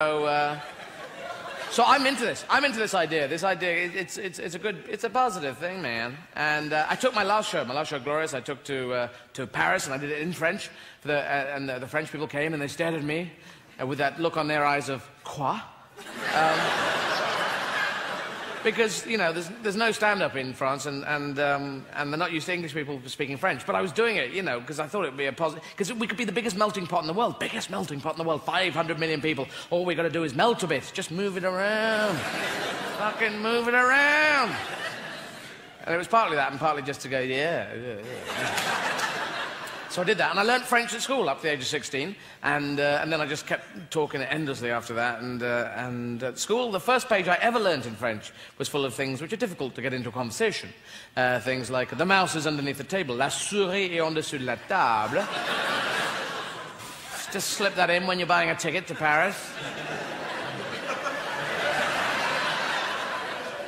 So I'm into this. I'm into this idea. This idea, it's a positive thing, man. And I took my last show, Glorious, I took to Paris, and I did it in French. And the French people came, and they stared at me with that look on their eyes of, quoi? Because, you know, there's no stand-up in France, and they're not used to English people speaking French. But I was doing it, you know, because I thought it would be a positive... Because we could be the biggest melting pot in the world. Biggest melting pot in the world. 500 million people. All we got to do is melt a bit. Just move it around. Fucking move it around. And it was partly that, and partly just to go, yeah. So I did that, and I learnt French at school up to the age of 16, and then I just kept talking endlessly after that, and at school, the first page I ever learnt in French was full of things which are difficult to get into a conversation. Things like, the mouse is underneath the table, la souris est en dessous de la table. Just slip that in when you're buying a ticket to Paris.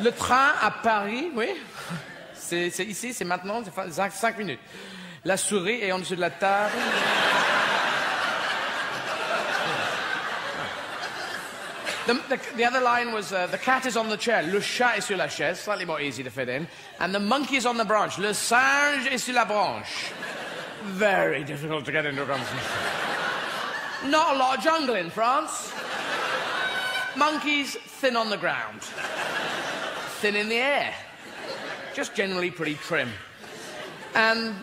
Le train à Paris, oui. C'est ici, c'est maintenant, c'est 5 minutes. La souris est en dessous de la table. The other line was, the cat is on the chair, le chat est sur la chaise, slightly more easy to fit in, and the monkey is on the branch, le singe est sur la branche. Very difficult to get into a conversation. Not a lot of jungle in France. Monkeys, thin on the ground. Thin in the air. Just generally pretty trim. And...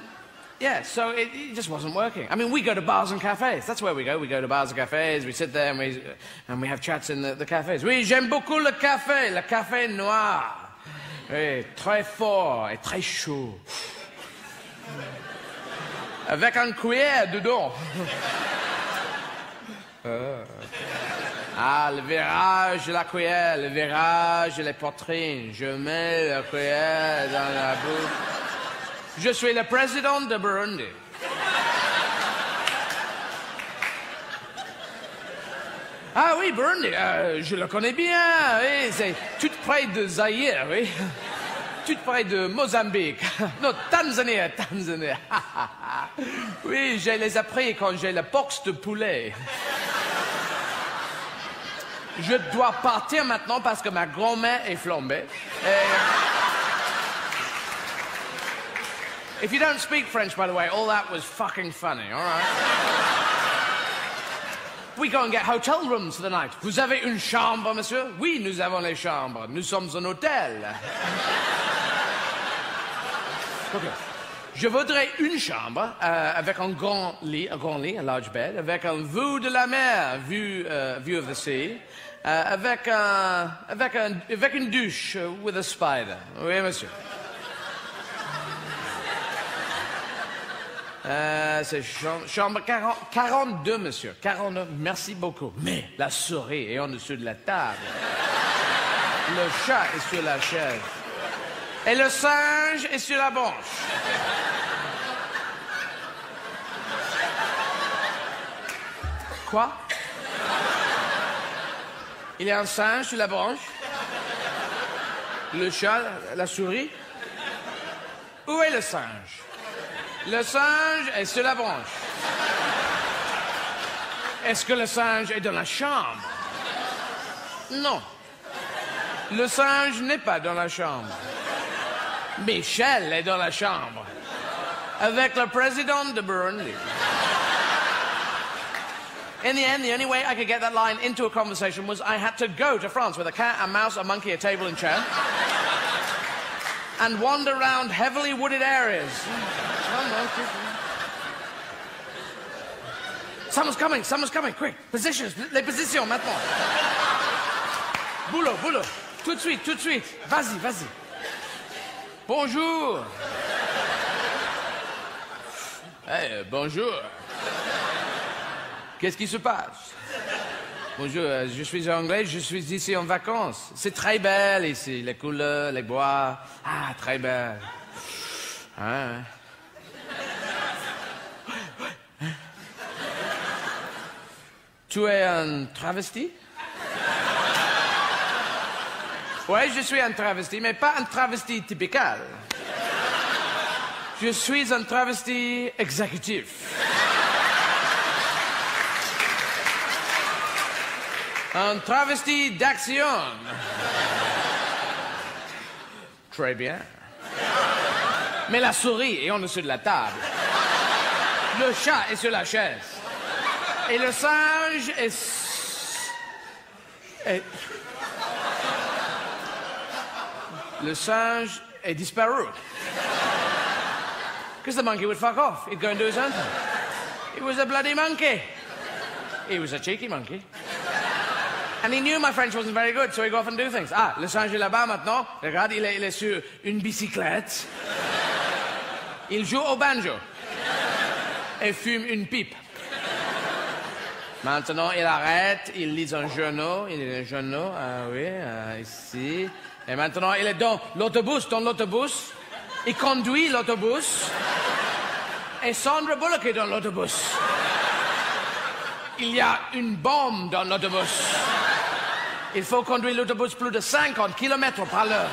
yeah, so it just wasn't working. I mean, we go to bars and cafes. That's where we go. We go to bars and cafes. We sit there and we have chats in the cafes. Oui, j'aime beaucoup le café noir. Oui, très fort et très chaud. Avec un cuillère dedans. Ah, le virage de la cuillère, le virage de la poitrine. Je mets la cuillère dans la bouche. Je suis le président de Burundi. Ah oui, Burundi, je le connais bien, oui, c'est tout près de Zaïre, oui. Tout près de Mozambique. Non, Tanzanie. Oui, je les ai appris quand j'ai la boxe de poulet. Je dois partir maintenant parce que ma grand-mère est flambée. If you don't speak French, by the way, all that was fucking funny, all right? We go and get hotel rooms for the night. Vous avez une chambre, monsieur? Oui, nous avons les chambres. Nous sommes un hôtel. Okay. Je voudrais une chambre avec un grand lit, a large bed, avec un vue de la mer, view of the sea, avec une douche with a spider. Oui, monsieur. C'est chambre 42, monsieur. 42, merci beaucoup. Mais la souris est en dessous de la table. Le chat est sur la chaise. Et le singe est sur la branche. Quoi? Il y a un singe sur la branche? Le chat, la souris? Où est le singe? Le singe est sur la branche. Est-ce que le singe est dans la chambre? Non. Le singe n'est pas dans la chambre. Michel est dans la chambre. Avec le président de Burundi. In the end, the only way I could get that line into a conversation was I had to go to France with a cat, a mouse, a monkey, a table and chair. And wander around heavily wooded areas. Someone's coming, quick. Positions, les positions, maintenant. Boulot, tout de suite. Vas-y. Bonjour. Hey, bonjour. Qu'est-ce qui se passe? Bonjour, je suis anglais, je suis ici en vacances. C'est très belle ici, les couleurs, les bois. Ah, très belle. Ah. Tu es un travesti? Oui, je suis un travesti, mais pas un travesti typical. Je suis un travesti exécutif. Un travesti d'action. Très bien. Mais la souris est en dessous de la table. Le chat est sur la chaise. Et le singe est... Le singe est disparu. Because the monkey would fuck off. He'd go and do his own thing. He was a bloody monkey. He was a cheeky monkey. And he knew my French wasn't very good, so he'd go off and do things. Ah, le singe est là-bas maintenant. Regarde, il est sur une bicyclette. Il joue au banjo. Et fume une pipe. Maintenant, il arrête, il lit un journal. Il lit un journal, ah oui, ici. Et maintenant, il est dans l'autobus, Il conduit l'autobus. Et Sandra Bullock est dans l'autobus. Il y a une bombe dans l'autobus. Il faut conduire l'autobus plus de 50 km par l'heure.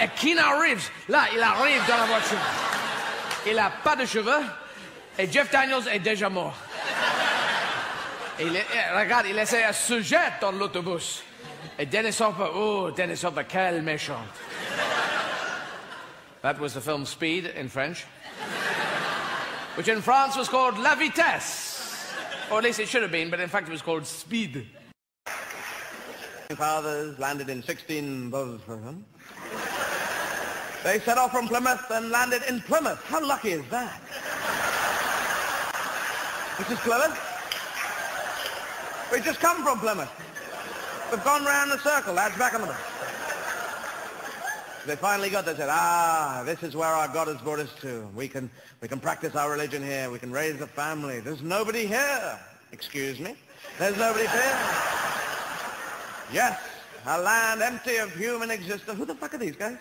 Et Keanu Reeves, là, il arrive dans la voiture. Il n'a pas de cheveux. Et Jeff Daniels est déjà mort. Et regarde, il essaie à se jeter dans l'autobus. Et Dennis Hopper, quel méchant. That was the film Speed in French, which in France was called La Vitesse. Or at least it should have been, but in fact it was called Speed. Fathers landed in 16... They set off from Plymouth and landed in Plymouth. How lucky is that? This is Plymouth. We've just come from Plymouth. We've gone round the circle. That's back on the bus. They finally got there. Said, this is where our God has brought us to. We can practice our religion here. We can raise a family. There's nobody here. Excuse me? There's nobody here. Yes, a land empty of human existence. Who the fuck are these guys?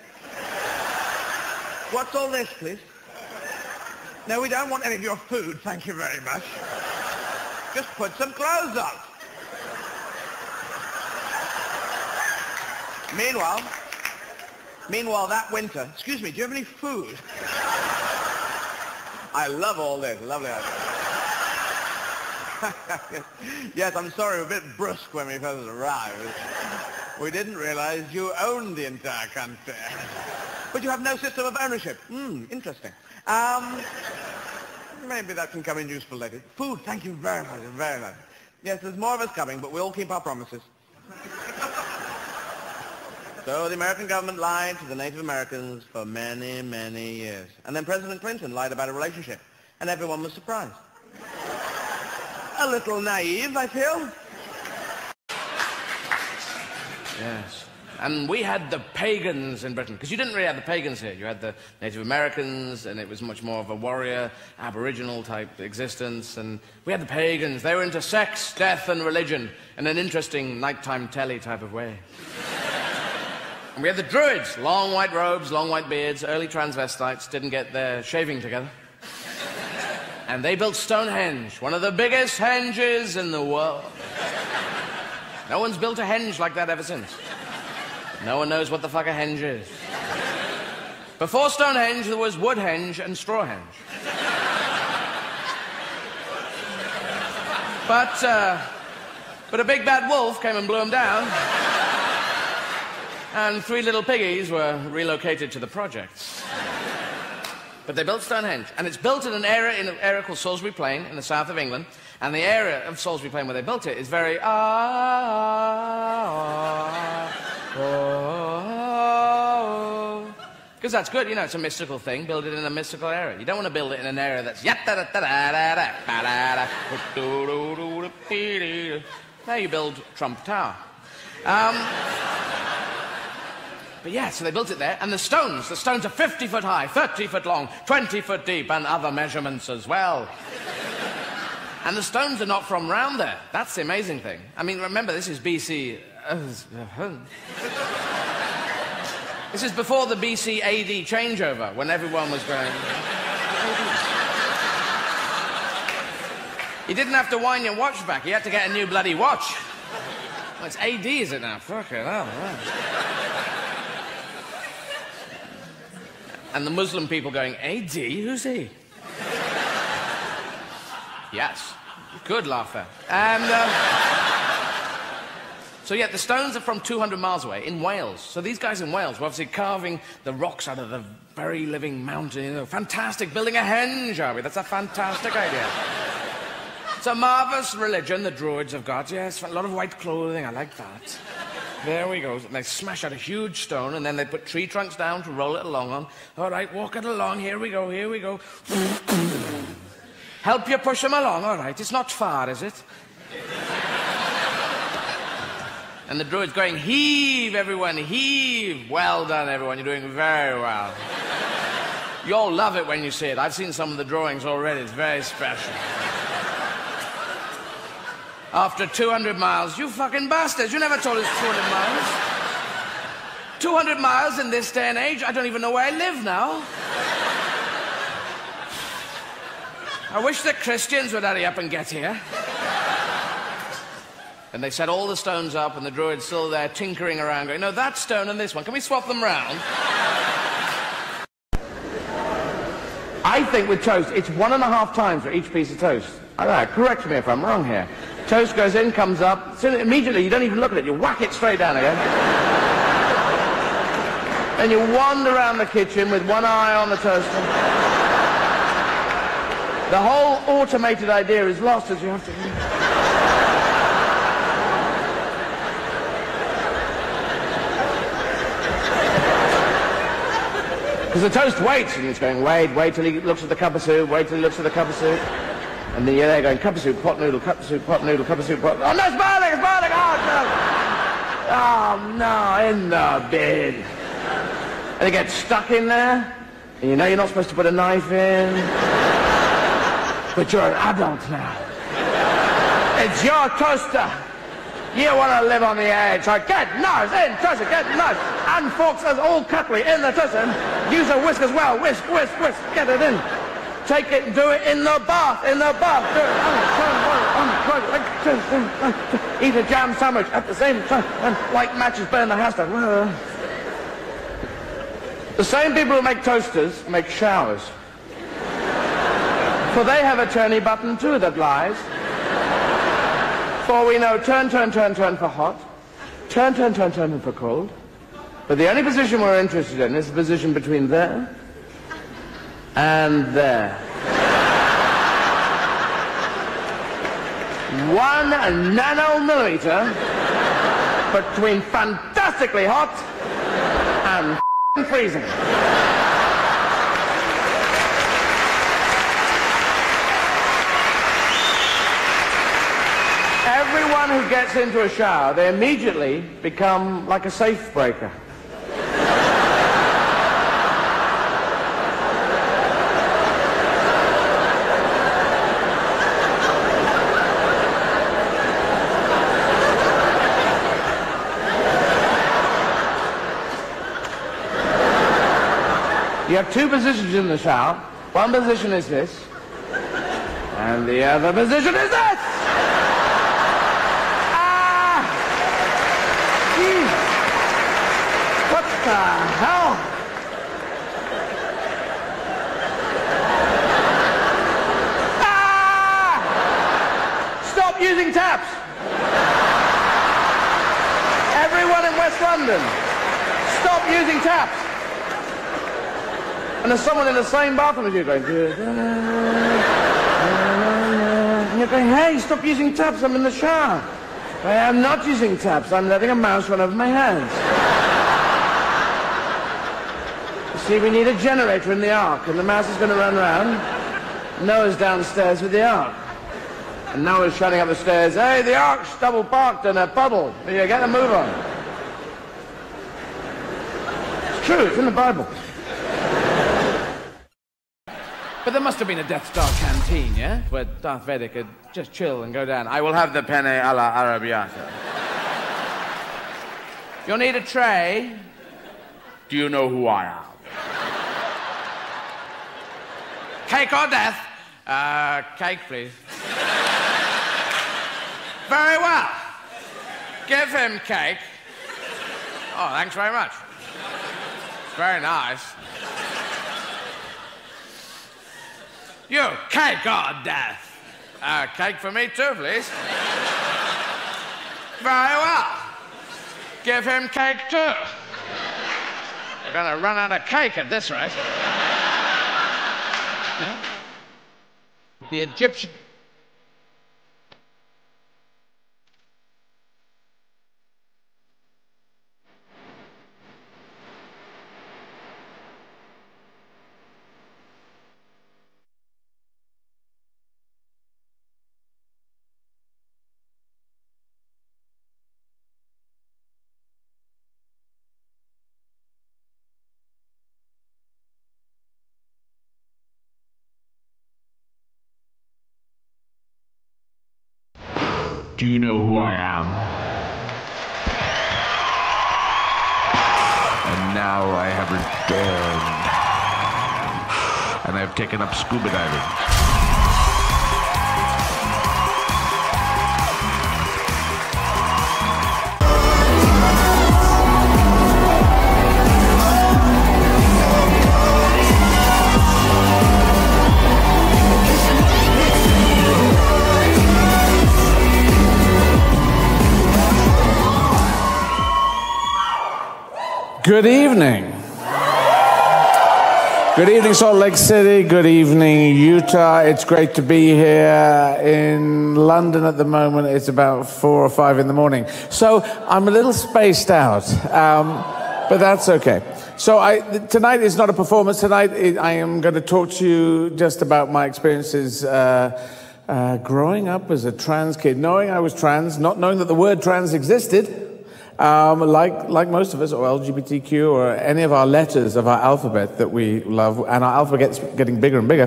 What's all this, please? No, we don't want any of your food, thank you very much. Just put some clothes on. Meanwhile, that winter... Excuse me, do you have any food? I love all this, lovely. Yes, I'm sorry, we're a bit brusque when we first arrived. We didn't realize you owned the entire country. But you have no system of ownership. Interesting. Maybe that can come in useful later. Food, thank you very much, very much. Yes, there's more of us coming, but we'll keep our promises. So the American government lied to the Native Americans for many, many years. And then President Clinton lied about a relationship, and everyone was surprised. A little naive, I feel. Yes. And we had the pagans in Britain, because you didn't really have the pagans here. You had the Native Americans, and it was much more of a warrior, Aboriginal-type existence. And we had the pagans. They were into sex, death, and religion in an interesting nighttime telly type of way. And we had the Druids, long white robes, long white beards, early transvestites, didn't get their shaving together. And they built Stonehenge, one of the biggest henges in the world. No one's built a henge like that ever since. No one knows what the fuck a henge is. Before Stonehenge, there was Woodhenge and Strawhenge. But a big bad wolf came and blew them down. And 3 little piggies were relocated to the projects. But they built Stonehenge, and it's built in an area called Salisbury Plain in the south of England. And the area of Salisbury Plain where they built it is very because that's good, you know, it's a mystical thing. Build it in a mystical area. You don't want to build it in an area that's now you build Trump Tower. But yeah, so they built it there, and the stones are 50 foot high, 30 foot long, 20 foot deep, and other measurements as well. And the stones are not from round there. That's the amazing thing. I mean, remember, this is BC... This is before the BC AD changeover, when everyone was going... You didn't have to wind your watch back, you had to get a new bloody watch. Well, it's AD, is it now? Fuck it, oh, right. And the Muslim people going, AD? Who's he? Yes. Good laugh there. And So yeah, the stones are from 200 miles away in Wales. So these guys in Wales were obviously carving the rocks out of the very living mountain. You know, fantastic, building a henge, are we? That's a fantastic idea. It's a marvellous religion the Druids have got, yes. A lot of white clothing, I like that. There we go. And they smash out a huge stone, and then they put tree trunks down to roll it along on. All right, walk it along. Here we go, here we go. Help you push them along, all right. It's not far, is it? And the Druid's going, heave, everyone, heave. Well done, everyone. You're doing very well. You'll love it when you see it. I've seen some of the drawings already. It's very special. After 200 miles, you fucking bastards, you never told us 200 miles. 200 miles in this day and age, I don't even know where I live now. I wish the Christians would hurry up and get here. And they set all the stones up, and the Druid's still there tinkering around, going, no, that stone and this one, can we swap them round? I think with toast, it's 1.5 times for each piece of toast. All right, correct me if I'm wrong here. Toast goes in, comes up, so immediately you don't even look at it, you whack it straight down again. Then you wander around the kitchen with one eye on the toaster. The whole automated idea is lost as you have to... Because the toast waits, and it's going, wait till he looks at the cup of soup, wait till he looks at the cup of soup. And then you're there going, cup of soup, pot noodle, cup of soup, pot noodle, cup of soup, pot... Oh, no, it's boiling, oh, no! Oh, no, in the bin. And it gets stuck in there, and you know you're not supposed to put a knife in. But you're an adult now. It's your toaster. You want to live on the edge, so get knives in, toaster, get knives. And forks as all cutlery in the toaster. Use a whisk as well, whisk, whisk, whisk, get it in. Take it and do it in the bath, Do it. Eat a jam sandwich at the same time, and light matches burn the house down. The same people who make toasters make showers. For they have a turny button too that lies. For we know turn, turn, turn, turn for hot, turn, turn, turn, turn for cold. But the only position we're interested in is the position between there and there. 1 nanomillimeter between fantastically hot and freezing. Everyone who gets into a shower, they immediately become like a safe breaker. You have 2 positions in the shower. One position is this, and the other position is this! What the hell? Stop using taps! Everyone in West London, stop using taps! And there's someone in the same bathroom as you going... And you're going, hey, stop using taps, I'm in the shower. I am not using taps, I'm letting a mouse run over my hands. You see, we need a generator in the ark, and the mouse is going to run around. Noah's downstairs with the ark. And Noah's shouting up the stairs, hey, the ark's double parked in a puddle. Will you get a move on? It's true, it's in the Bible. But there must have been a Death Star canteen, yeah? Where Darth Vader could just chill and go down. I will have the penne alla arrabbiata. You'll need a tray. Do you know who I am? Cake or death? Cake, please. Very well. Give him cake. Oh, thanks very much. It's very nice. You, cake or death? Cake for me too, please. Very well. Give him cake too. We're going to run out of cake at this rate. Yeah. The Egyptian... Do you know who I am? And now I have returned. And I've taken up scuba diving. Good evening. Good evening, Salt Lake City. Good evening, Utah. It's great to be here. In London at the moment, it's about 4 or 5 in the morning. So I'm a little spaced out, but that's okay. So tonight is not a performance. Tonight I am going to talk to you just about my experiences growing up as a trans kid, knowing I was trans, not knowing that the word trans existed. Like most of us, or LGBTQ, or any of our letters of our alphabet that we love, and our alphabet's getting bigger and bigger,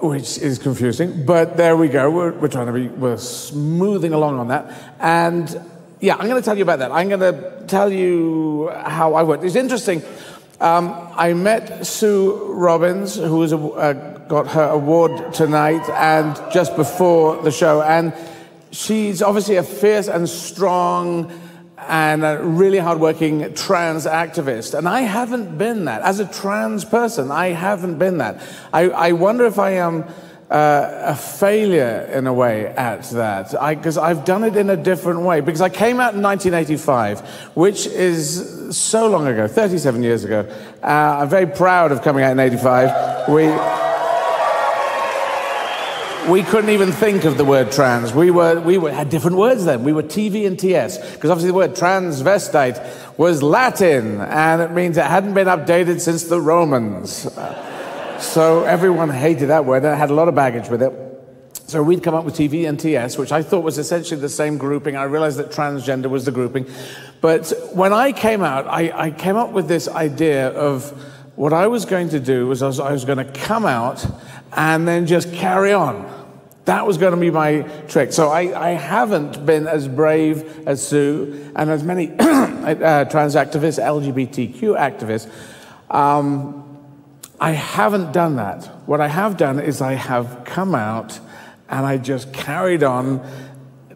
which is confusing. But there we go. We're smoothing along on that. And yeah, I'm going to tell you about that. I'm going to tell you how I worked. It's interesting. I met Sue Robbins, who was got her award tonight, and just before the show, and she's obviously a fierce and strong and a really hardworking trans activist. And I haven't been that. As a trans person, I haven't been that. I wonder if I am a failure in a way at that. Because I've done it in a different way. Because I came out in 1985, which is so long ago, 37 years ago. I'm very proud of coming out in 85. We couldn't even think of the word trans. We had different words then. We were TV and TS, because obviously the word transvestite was Latin, and it means it hadn't been updated since the Romans. So everyone hated that word, and it had a lot of baggage with it. So we'd come up with TV and TS, which I thought was essentially the same grouping. I realized that transgender was the grouping. But when I came out, I came up with this idea of what I was going to do was I was going to come out and then just carry on. That was going to be my trick. So I haven't been as brave as Sue and as many trans activists, LGBTQ activists. I haven't done that. What I have done is I have come out and I just carried on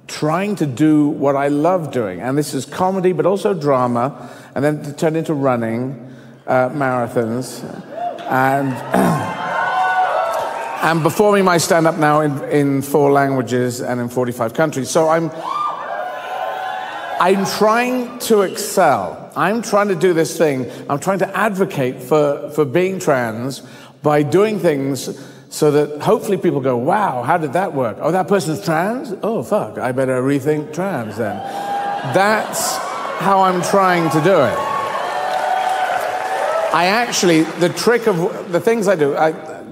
trying to do what I love doing. And this is comedy, but also drama, and then it turned into running marathons, and performing my stand-up now in 4 languages and in 45 countries. So I'm trying to excel. I'm trying to do this thing. I'm trying to advocate for being trans by doing things so that hopefully people go, wow, how did that work? Oh, that person's trans? Oh, fuck, I better rethink trans then. That's how I'm trying to do it. The trick of the things I do,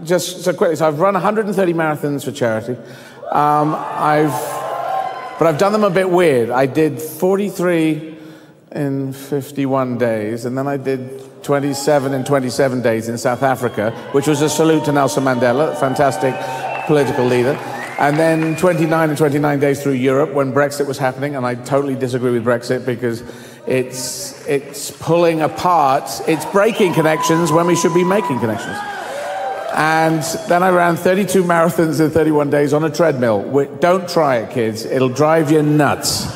just so quickly, so I've run 130 marathons for charity. But I've done them a bit weird. I did 43 in 51 days, and then I did 27 in 27 days in South Africa, which was a salute to Nelson Mandela, a fantastic political leader. And then 29 in 29 days through Europe when Brexit was happening, and I totally disagree with Brexit because it's pulling apart, it's breaking connections when we should be making connections. And then I ran 32 marathons in 31 days on a treadmill. Don't try it, kids. It'll drive you nuts.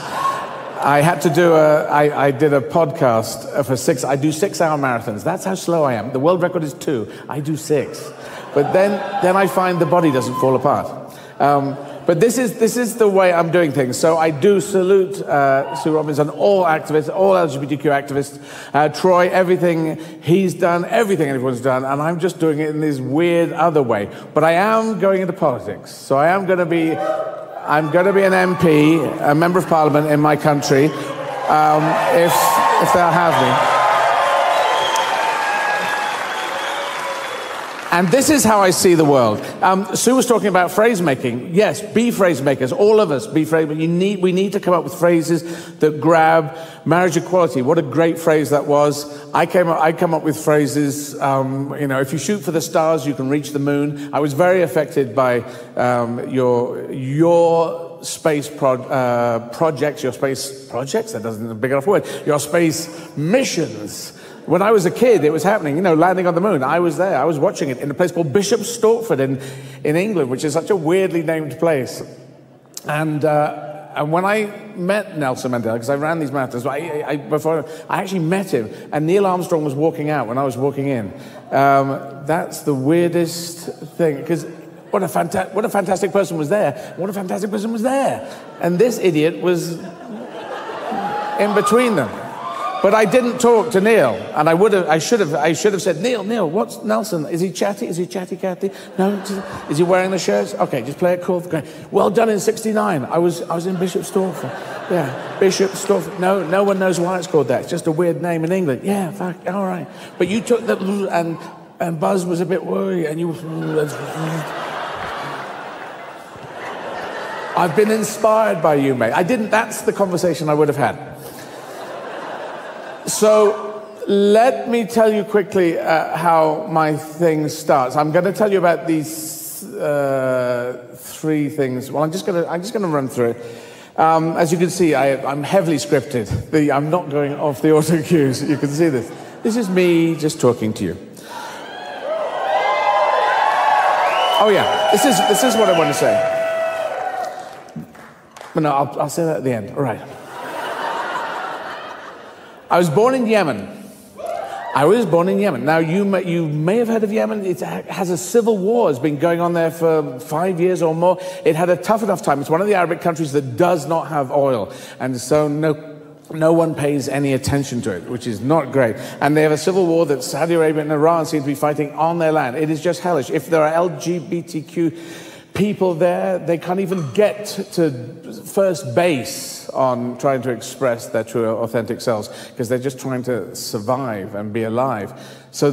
I had to do I did a podcast for 6, I do 6-hour marathons. That's how slow I am. The world record is 2. I do 6. But then I find the body doesn't fall apart. But this is the way I'm doing things. So I do salute Sue Robbins and all activists, all LGBTQ activists, Troy, everything he's done, everything anyone's done, and I'm just doing it in this weird other way. But I am going into politics. So I am going to be, I'm going to be an MP, a member of parliament in my country, if they'll have me. And this is how I see the world. Sue was talking about phrase making. Yes, be phrase makers. All of us be phrase makers. We need to come up with phrases that grab marriage equality. What a great phrase that was. I come up with phrases. If you shoot for the stars, you can reach the moon. I was very affected by your space projects. Your space projects. That doesn't a big enough word. Your space missions. When I was a kid, it was happening, landing on the moon. I was there. I was watching it in a place called Bishop Stortford in England, which is such a weirdly named place. And when I met Nelson Mandela, because I ran these marathons, before I actually met him, and Neil Armstrong was walking out when I was walking in. That's the weirdest thing, because what a fantastic person was there. What a fantastic person was there. And this idiot was in between them. But I didn't talk to Neil, and I should have said, Neil, what's Nelson? Is he chatty? Is he chatty Cathy? No, is he wearing the shirts? Okay, just play it cool. Great. Well done in '69. I was in Bishop Stortford. Yeah, Bishop Stortford. No one knows why it's called that. It's just a weird name in England. Yeah, fuck, all right. But you took the and Buzz was a bit worried, and you. I've been inspired by you, mate. That's the conversation I would have had. So let me tell you quickly how my thing starts. I'm going to tell you about these three things. Well, I'm just going to run through it. As you can see, I'm heavily scripted. I'm not going off the auto cues. You can see this. This is me just talking to you. Oh yeah, this is what I want to say. But no, I'll say that at the end. All right. I was born in Yemen. Now, you may have heard of Yemen. It has a civil war. It's been going on there for 5 years or more. It had a tough enough time. It's one of the Arabic countries that does not have oil. And so no one pays any attention to it, which is not great. And they have a civil war that Saudi Arabia and Iran seem to be fighting on their land. It is just hellish. If there are LGBTQ people there, they can't even get to first base on trying to express their true, authentic selves, because they're just trying to survive and be alive. So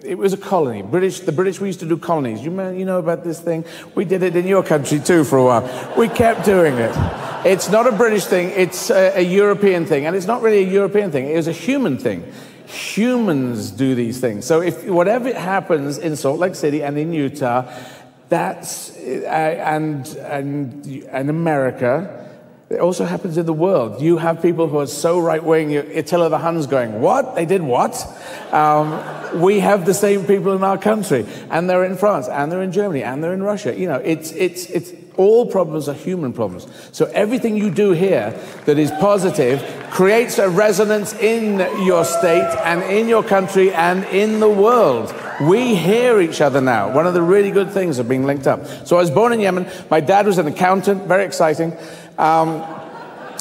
it was a colony. The British, we used to do colonies. You know about this thing? We did it in your country too for a while. We kept doing it. It's not a British thing, it's a European thing. And it's not really a European thing, it was a human thing. Humans do these things. So if whatever happens in Salt Lake City and in Utah, and America, it also happens in the world. You have people who are so right-wing, Attila the Hun's going, what? They did what? We have the same people in our country, and they're in France, and they're in Germany, and they're in Russia. It's all problems are human problems. So everything you do here that is positive creates a resonance in your state and in your country and in the world. We hear each other now. One of the really good things of being linked up. So I was born in Yemen. My dad was an accountant, very exciting.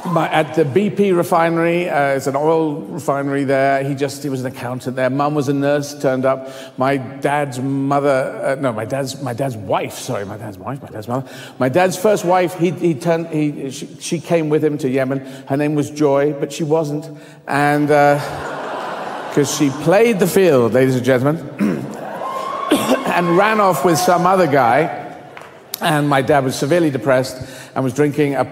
At the BP refinery, it's an oil refinery there. He was an accountant there. Mum was a nurse, turned up. My dad's mother, my dad's wife. Sorry, my dad's mother. My dad's first wife. She came with him to Yemen. Her name was Joy, but she wasn't, and because she played the field, ladies and gentlemen, and ran off with some other guy. And my dad was severely depressed and was drinking a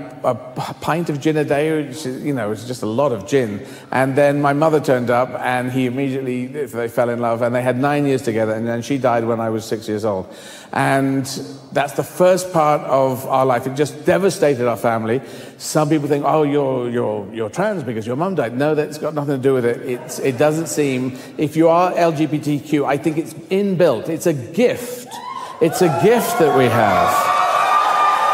pint of gin a day, which is, it was just a lot of gin. And then my mother turned up, and they fell in love, and they had 9 years together, and then she died when I was 6 years old. And that's the first part of our life. It just devastated our family. Some people think, oh, you're trans because your mum died. No, that's got nothing to do with it. It doesn't seem, if you are LGBTQ, I think it's inbuilt. It's a gift. It's a gift that we have.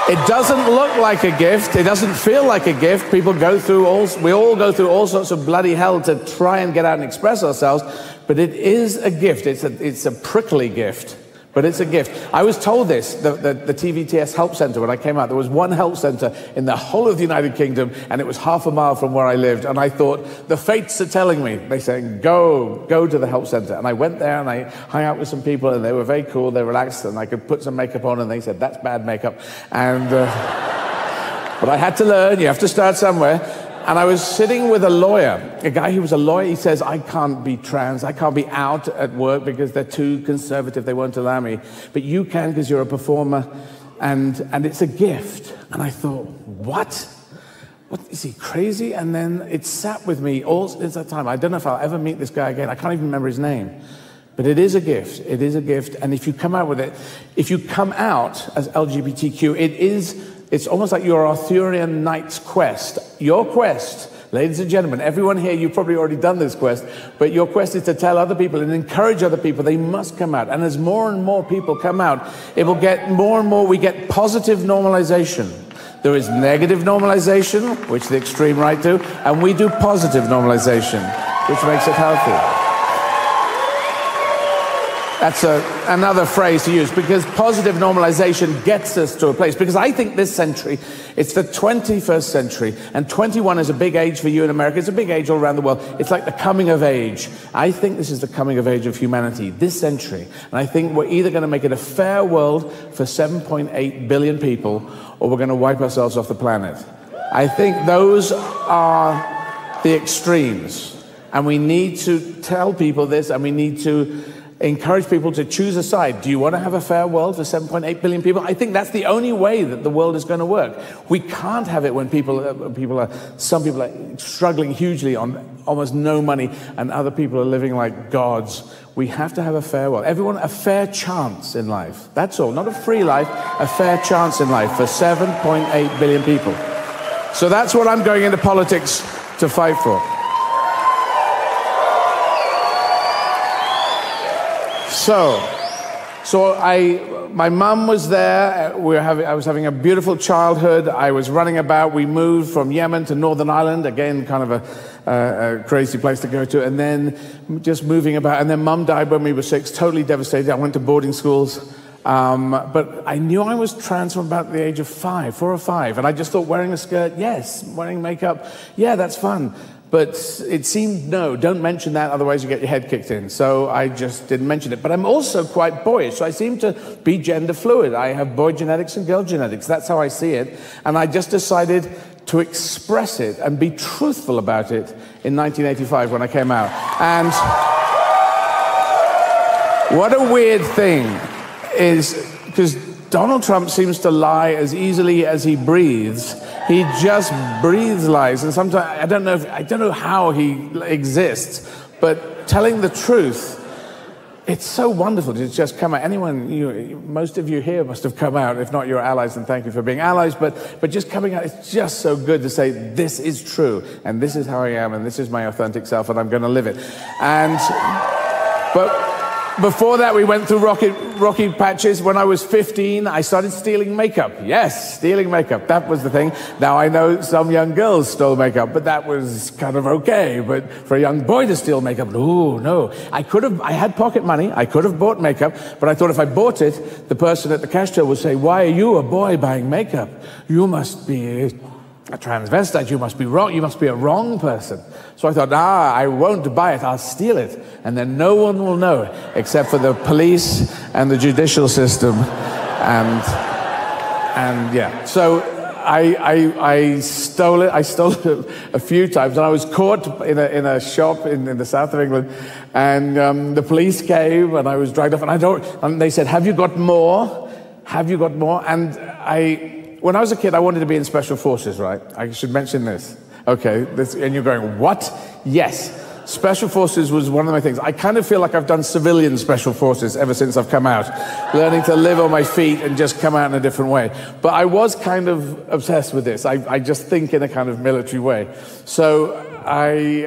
It doesn't look like a gift. It doesn't feel like a gift. We all go through all sorts of bloody hell to try and get out and express ourselves. But it is a gift. It's a prickly gift. But it's a gift. I was told this, the TVTS Help Center, when I came out, there was one help center in the whole of the United Kingdom, and it was half a mile from where I lived. And I thought, the fates are telling me. They said, go to the help center. And I went there, and I hung out with some people, and they were very cool, they were relaxed, and I could put some makeup on, and they said, that's bad makeup. And, but I had to learn, you have to start somewhere. And I was sitting with a lawyer, a guy who was a lawyer. He says, I can't be trans, I can't be out at work because they're too conservative, they won't allow me. But you can because you're a performer, and it's a gift. And I thought, what? What, is he crazy? And then it sat with me all since that time. I don't know if I'll ever meet this guy again. I can't even remember his name. But it is a gift. It is a gift. And if you come out with it, if you come out as LGBTQ, it's almost like your Arthurian knight's quest. Your quest, ladies and gentlemen, everyone here, you've probably already done this quest, but your quest is to tell other people and encourage other people they must come out. And as more and more people come out, it will get more and more, we get positive normalization. There is negative normalization, which the extreme right do, and we do positive normalization, which makes it healthy. That's another phrase to use, because positive normalization gets us to a place. Because I think this century, it's the 21st century, and 21 is a big age for you in America. It's a big age all around the world. It's like the coming of age. I think this is the coming of age of humanity, this century. And I think we're either going to make it a fair world for 7.8 billion people, or we're going to wipe ourselves off the planet. I think those are the extremes. And we need to tell people this, and we need to encourage people to choose a side. Do you want to have a fair world for 7.8 billion people? I think that's the only way that the world is going to work. We can't have it when some people are struggling hugely on almost no money, and other people are living like gods. We have to have a fair world. Everyone, a fair chance in life. That's all. Not a free life, a fair chance in life for 7.8 billion people. So that's what I'm going into politics to fight for. So my mum was there. I was having a beautiful childhood. I was running about. We moved from Yemen to Northern Ireland, again, kind of a crazy place to go to, and then just moving about. And then mum died when we were 6, totally devastated. I went to boarding schools. But I knew I was trans from about the age of 4 or 5. And I just thought wearing a skirt, yes. Wearing makeup, yeah, that's fun. But it seemed, no, don't mention that, otherwise you get your head kicked in. So I just didn't mention it. But I'm also quite boyish, so I seem to be gender fluid. I have boy genetics and girl genetics. That's how I see it. And I just decided to express it and be truthful about it in 1985 when I came out. And what a weird thing is, because Donald Trump seems to lie as easily as he breathes. He just breathes lies, and sometimes I don't know how he exists, but telling the truth, it's so wonderful to just come out. Most of you here must have come out. If not, you're allies, and thank you for being allies. But just coming out, it's just so good to say this is true, and this is how I am, and this is my authentic self, and I'm going to live it. But before that, we went through rocky patches. When I was 15, I started stealing makeup. Yes, stealing makeup. That was the thing. Now, I know some young girls stole makeup, but that was kind of okay. But for a young boy to steal makeup, no. I had pocket money. I could have bought makeup, but I thought if I bought it, the person at the cash till would say, why are you, a boy, buying makeup? You must be a transvestite, you must be wrong, you must be a wrong person. So I thought, I won't buy it, I'll steal it. And then no one will know, except for the police and the judicial system. And yeah, so I stole it. I stole it a few times, and I was caught in a shop in the south of England, and the police came, and I was dragged off, and they said, have you got more? Have you got more? And when I was a kid, I wanted to be in special forces, right? I should mention this. Okay, and you're going, what? Yes. Special forces was one of my things. I kind of feel like I've done civilian special forces ever since I've come out, learning to live on my feet and just come out in a different way. But I was kind of obsessed with this. I just think in a kind of military way. So anyway,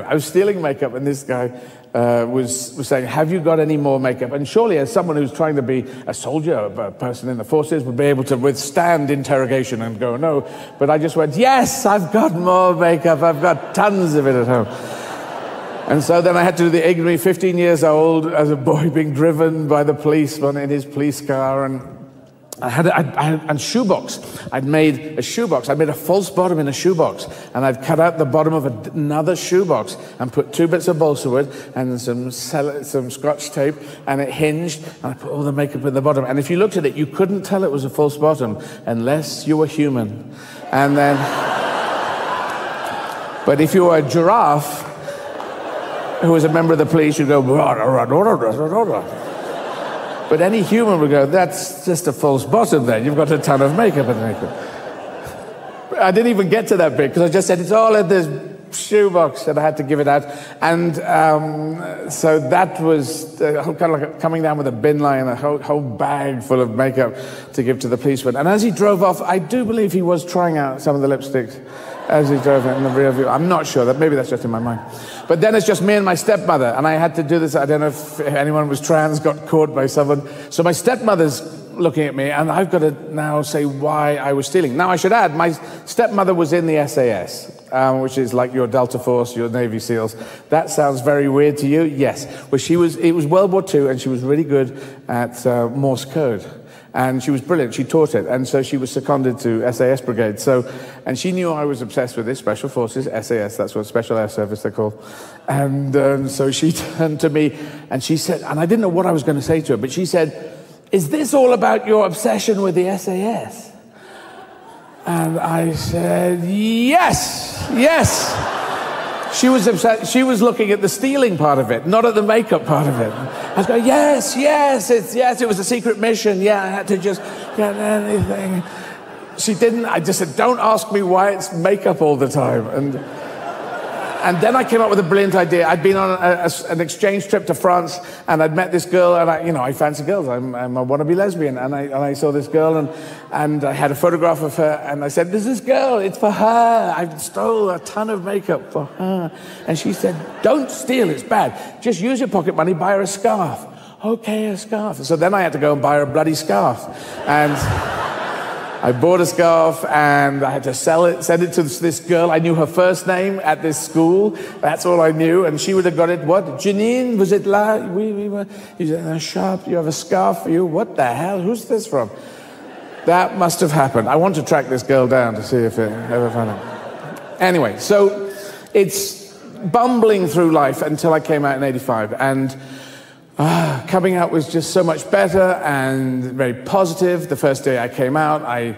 I was stealing makeup, and this guy was saying, have you got any more makeup? And surely, as someone who's trying to be a soldier, a person in the forces, would be able to withstand interrogation and go, no. But I just went, yes, I've got more makeup. I've got tons of it at home. And so then I had to do the ignominy, 15 years old, as a boy being driven by the policeman in his police car, and I had a shoebox. I'd made a shoebox. I'd made a false bottom in a shoebox, and I'd cut out the bottom of another shoebox and put 2 bits of balsa wood and some Scotch tape, and it hinged, and I put all the makeup in the bottom. And if you looked at it, you couldn't tell it was a false bottom unless you were human. And then, but if you were a giraffe who was a member of the police, you'd go, but any human would go, that's just a false bottom there. You've got a ton of makeup underneath it. I didn't even get to that bit because I just said, it's all in this shoebox, and I had to give it out. And so that was kind of like coming down with a bin line, a whole bag full of makeup to give to the policeman. And as he drove off, I do believe he was trying out some of the lipsticks as he drove in the rear view. I'm not sure. Maybe that's just in my mind. But then it's just me and my stepmother, and I had to do this. I don't know if anyone was trans, got caught by someone. So my stepmother's looking at me, and I've got to now say why I was stealing. Now, I should add, my stepmother was in the SAS, which is like your Delta Force, your Navy SEALs. That sounds very weird to you? Yes. Well, it was World War II, and she was really good at Morse code. And she was brilliant. She taught it. And so she was seconded to SAS Brigade. And she knew I was obsessed with this, Special Forces, SAS, that's what Special Air Service they're called. And so she turned to me and she said, and I didn't know what I was going to say to her, but she said, is this all about your obsession with the SAS? And I said, yes, yes. She was upset. She was looking at the stealing part of it, not at the makeup part of it. I was going, yes, it was a secret mission. Yeah, I had to just get anything. She didn't. I just said, don't ask me why it's makeup all the time. And then I came up with a brilliant idea. I'd been on an exchange trip to France, and I'd met this girl, and I fancy girls. I'm a wannabe lesbian, and I saw this girl, and I had a photograph of her, and I said, there's this girl, it's for her. I stole a ton of makeup for her. And she said, don't steal, it's bad. Just use your pocket money, buy her a scarf. Okay, a scarf. So then I had to go and buy her a bloody scarf. And I bought a scarf, and I had to send it to this girl. I knew her first name at this school. That's all I knew. And she would have got it, what? Janine, was it là? We were in a shop. You have a scarf for you? What the hell? Who's this from? That must have happened. I want to track this girl down to see if it ever found it. Anyway, so it's bumbling through life until I came out in '85. And coming out was just so much better and very positive. The first day I came out, I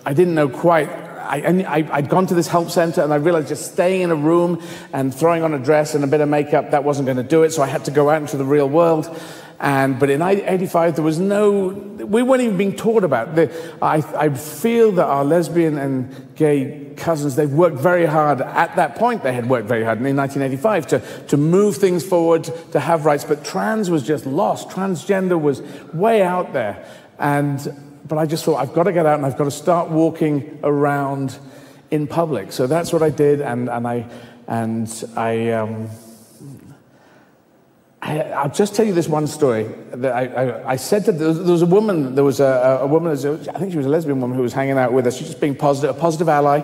didn't know quite. I'd gone to this help center, and I realized just staying in a room and throwing on a dress and a bit of makeup, that wasn't going to do it. So I had to go out into the real world. But in '85, there was we weren't even being taught about it. I feel that our lesbian and gay cousins, they've worked very hard. At that point, they had worked very hard in 1985 to move things forward, to have rights. But trans was just lost. Transgender was way out there. But I just thought, I've got to get out, and I've got to start walking around in public. So that's what I did, I'll just tell you this one story that I said that there was a woman, I think she was a lesbian woman who was hanging out with us. She was just being a positive ally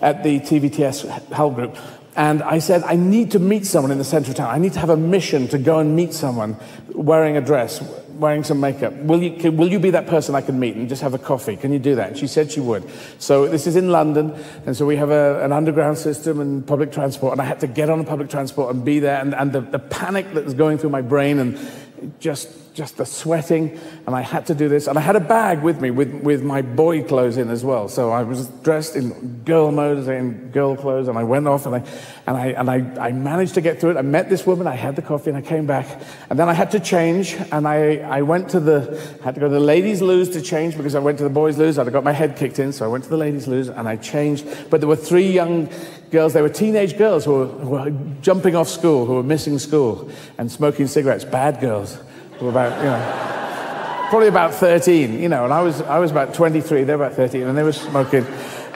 at the TVTS Hell group. And I said, I need to meet someone in the center of town. I need to have a mission to go and meet someone wearing a dress, wearing some makeup. Will you be that person I can meet and just have a coffee? Can you do that? And she said she would. So this is in London, and so we have an underground system and public transport, and I had to get on a public transport and be there, and the panic that was going through my brain, and just the sweating, and I had to do this. And I had a bag with me with my boy clothes in as well. So I was dressed in girl mode, in girl clothes, and I went off, and I managed to get through it. I met this woman, I had the coffee, and I came back. And then I had to change, and I had to go to the ladies' loos to change, because I went to the boys' loos. I'd got my head kicked in, so I went to the ladies' loos, and I changed. But there were 3 young girls. They were teenage girls who were jumping off school, who were missing school, and smoking cigarettes. Bad girls. Who were about, probably about 13, and I was about 23, they were about 13, and they were smoking.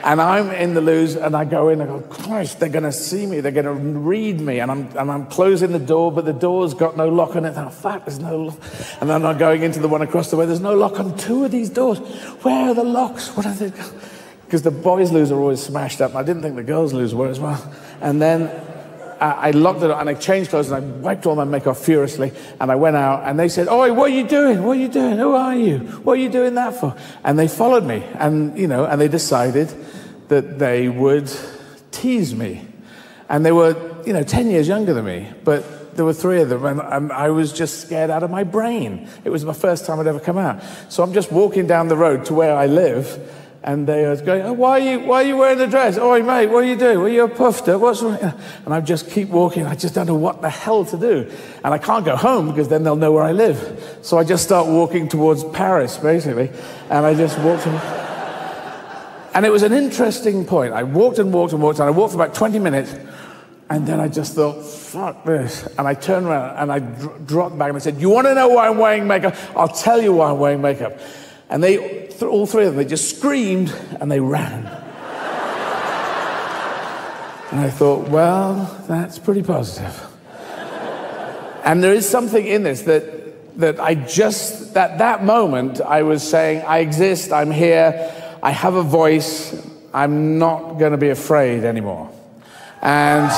And I'm in the loos, and I go in, I go, Christ, they're going to see me, they're going to read me, and I'm closing the door, but the door's got no lock on it. Oh, fuck, there's no lock. And then I'm going into the one across the way, there's no lock on 2 of these doors. Where are the locks? What are they? Because the boys' loos are always smashed up. I didn't think the girls' loos were as well. And then I locked it up and I changed clothes and I wiped all my makeup furiously and I went out and they said, "Oi, what are you doing? What are you doing? Who are you? What are you doing that for?" And they followed me and, and they decided that they would tease me. And they were, 10 years younger than me, but there were 3 of them, and I was just scared out of my brain. It was my first time I'd ever come out. So I'm just walking down the road to where I live, and they are going, "Oh, why are you wearing a dress? Oh, mate, what are you doing? Well, you're puffed up. What's wrong?" And I just keep walking. I just don't know what the hell to do. And I can't go home because then they'll know where I live. So I just start walking towards Paris, basically, and I just walked. And it was an interesting point. I walked and walked and walked, and I walked for about 20 minutes. And then I just thought, fuck this. And I turned around and I dropped back and I said, "You want to know why I'm wearing makeup? I'll tell you why I'm wearing makeup." And they, all 3 of them, they just screamed and they ran. And I thought, well, that's pretty positive. And there is something in this that I just, that moment, I was saying, I exist, I'm here, I have a voice, I'm not going to be afraid anymore. And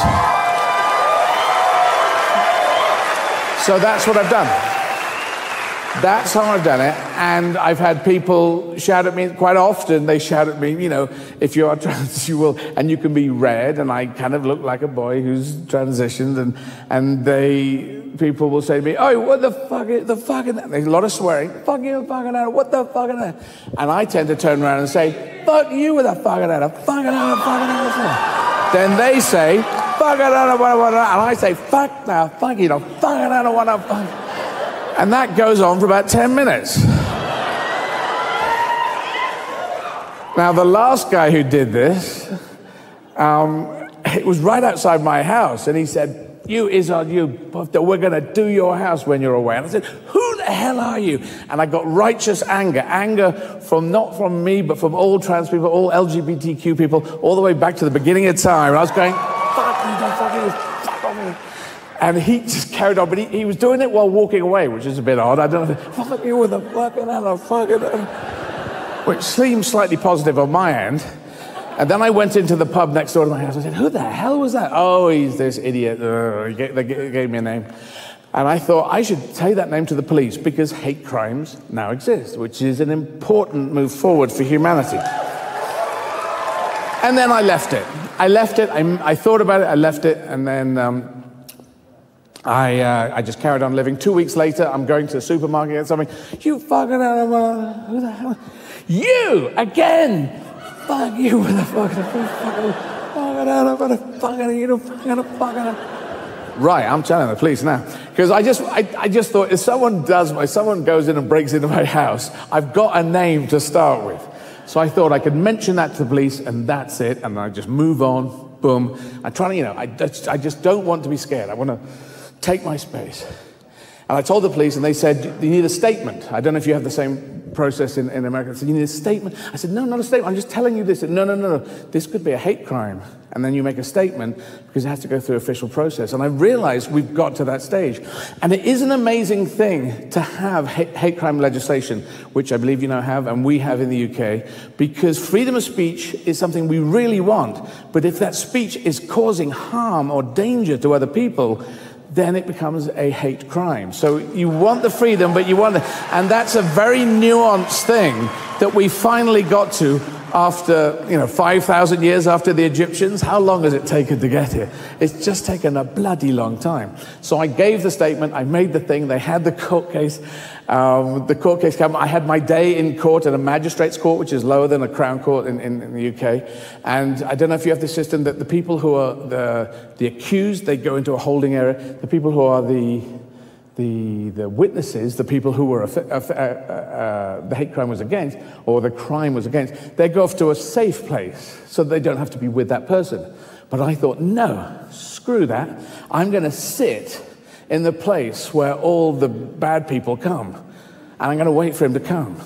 so that's what I've done. That's how I've done it. And I've had people shout at me quite often. They shout at me, "If you are trans, you will," and you can be red. And I kind of look like a boy who's transitioned. And people will say to me, "Oh, what the fuck is the fucking?" There's a lot of swearing. "Fuck you, fucking out. What the fucking out?" And I tend to turn around and say, "Fuck you with a fucking out. Fucking out, fucking out." Then they say, "Fuck it, I don't want to," and I say, "Fuck now, fuck you, fuck it, I don't want to, fuck." And that goes on for about 10 minutes. Now, the last guy who did this, it was right outside my house, and he said, "You, Izzard, you, we're going to do your house when you're away." And I said, "Who the hell are you?" And I got righteous anger not from me, but from all trans people, all LGBTQ people, all the way back to the beginning of time. And I was going, "Fuck you, don't fuck you, fuck on me." And he just carried on, but he was doing it while walking away, which is a bit odd. I don't know, "Fuck you with a fucking hell, fucking," which seems slightly positive on my end. And then I went into the pub next door to my house. I said, "Who the hell was that?" "Oh, he's this idiot." They gave me a name. And I thought I should say that name to the police because hate crimes now exist, which is an important move forward for humanity. And then I left it. I thought about it, I left it, and then I just carried on living. 2 weeks later, I'm going to the supermarket and something. "You fucking animal, who the hell? You, again! Fuck you with a fucking Right, I'm telling the police now. Because I just thought, if someone goes in and breaks into my house, I've got a name to start with. So I thought I could mention that to the police, and that's it, and I just move on, boom. I'm trying to, I just don't want to be scared. I want to take my space. And I told the police, and they said, "You need a statement." I don't know if you have the same process in America. They said, "You need a statement." I said, "No, not a statement. I'm just telling you this." No. This could be a hate crime. And then you make a statement because it has to go through official process. And I realized we've got to that stage. And it is an amazing thing to have hate crime legislation, which I believe you now have, and we have in the UK, because freedom of speech is something we really want. But if that speech is causing harm or danger to other people, then it becomes a hate crime. So you want the freedom, but you want the... And that's a very nuanced thing that we finally got to after, 5,000 years after the Egyptians. How long has it taken to get here? It's just taken a bloody long time. So I gave the statement, I made the thing, they had the court case. The court case came, I had my day in court at a magistrate's court, which is lower than a crown court in the UK. And I don't know if you have the system that the people who are the accused, they go into a holding area. The people who are the witnesses, the people who were the hate crime was against, or the crime was against, they go off to a safe place so they don't have to be with that person. But I thought, no, screw that. I'm going to sit in the place where all the bad people come, and I'm going to wait for him to come.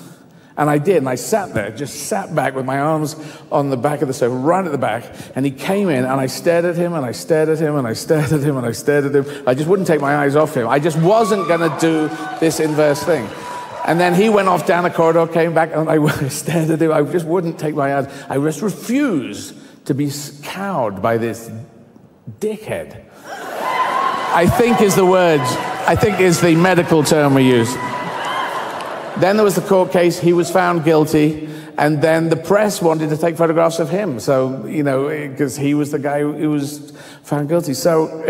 And I did, and I sat there, just sat back with my arms on the back of the sofa, right at the back, and he came in, and I stared at him, and I stared at him, and I stared at him, and I stared at him. I just wouldn't take my eyes off him. I just wasn't going to do this inverse thing. And then he went off down the corridor, came back, and I stared at him. I just wouldn't take my eyes. I just refused to be cowed by this dickhead. I think is the word. I think is the medical term we use. Then there was the court case. He was found guilty. And then the press wanted to take photographs of him. So, you know, because he was the guy who was found guilty. So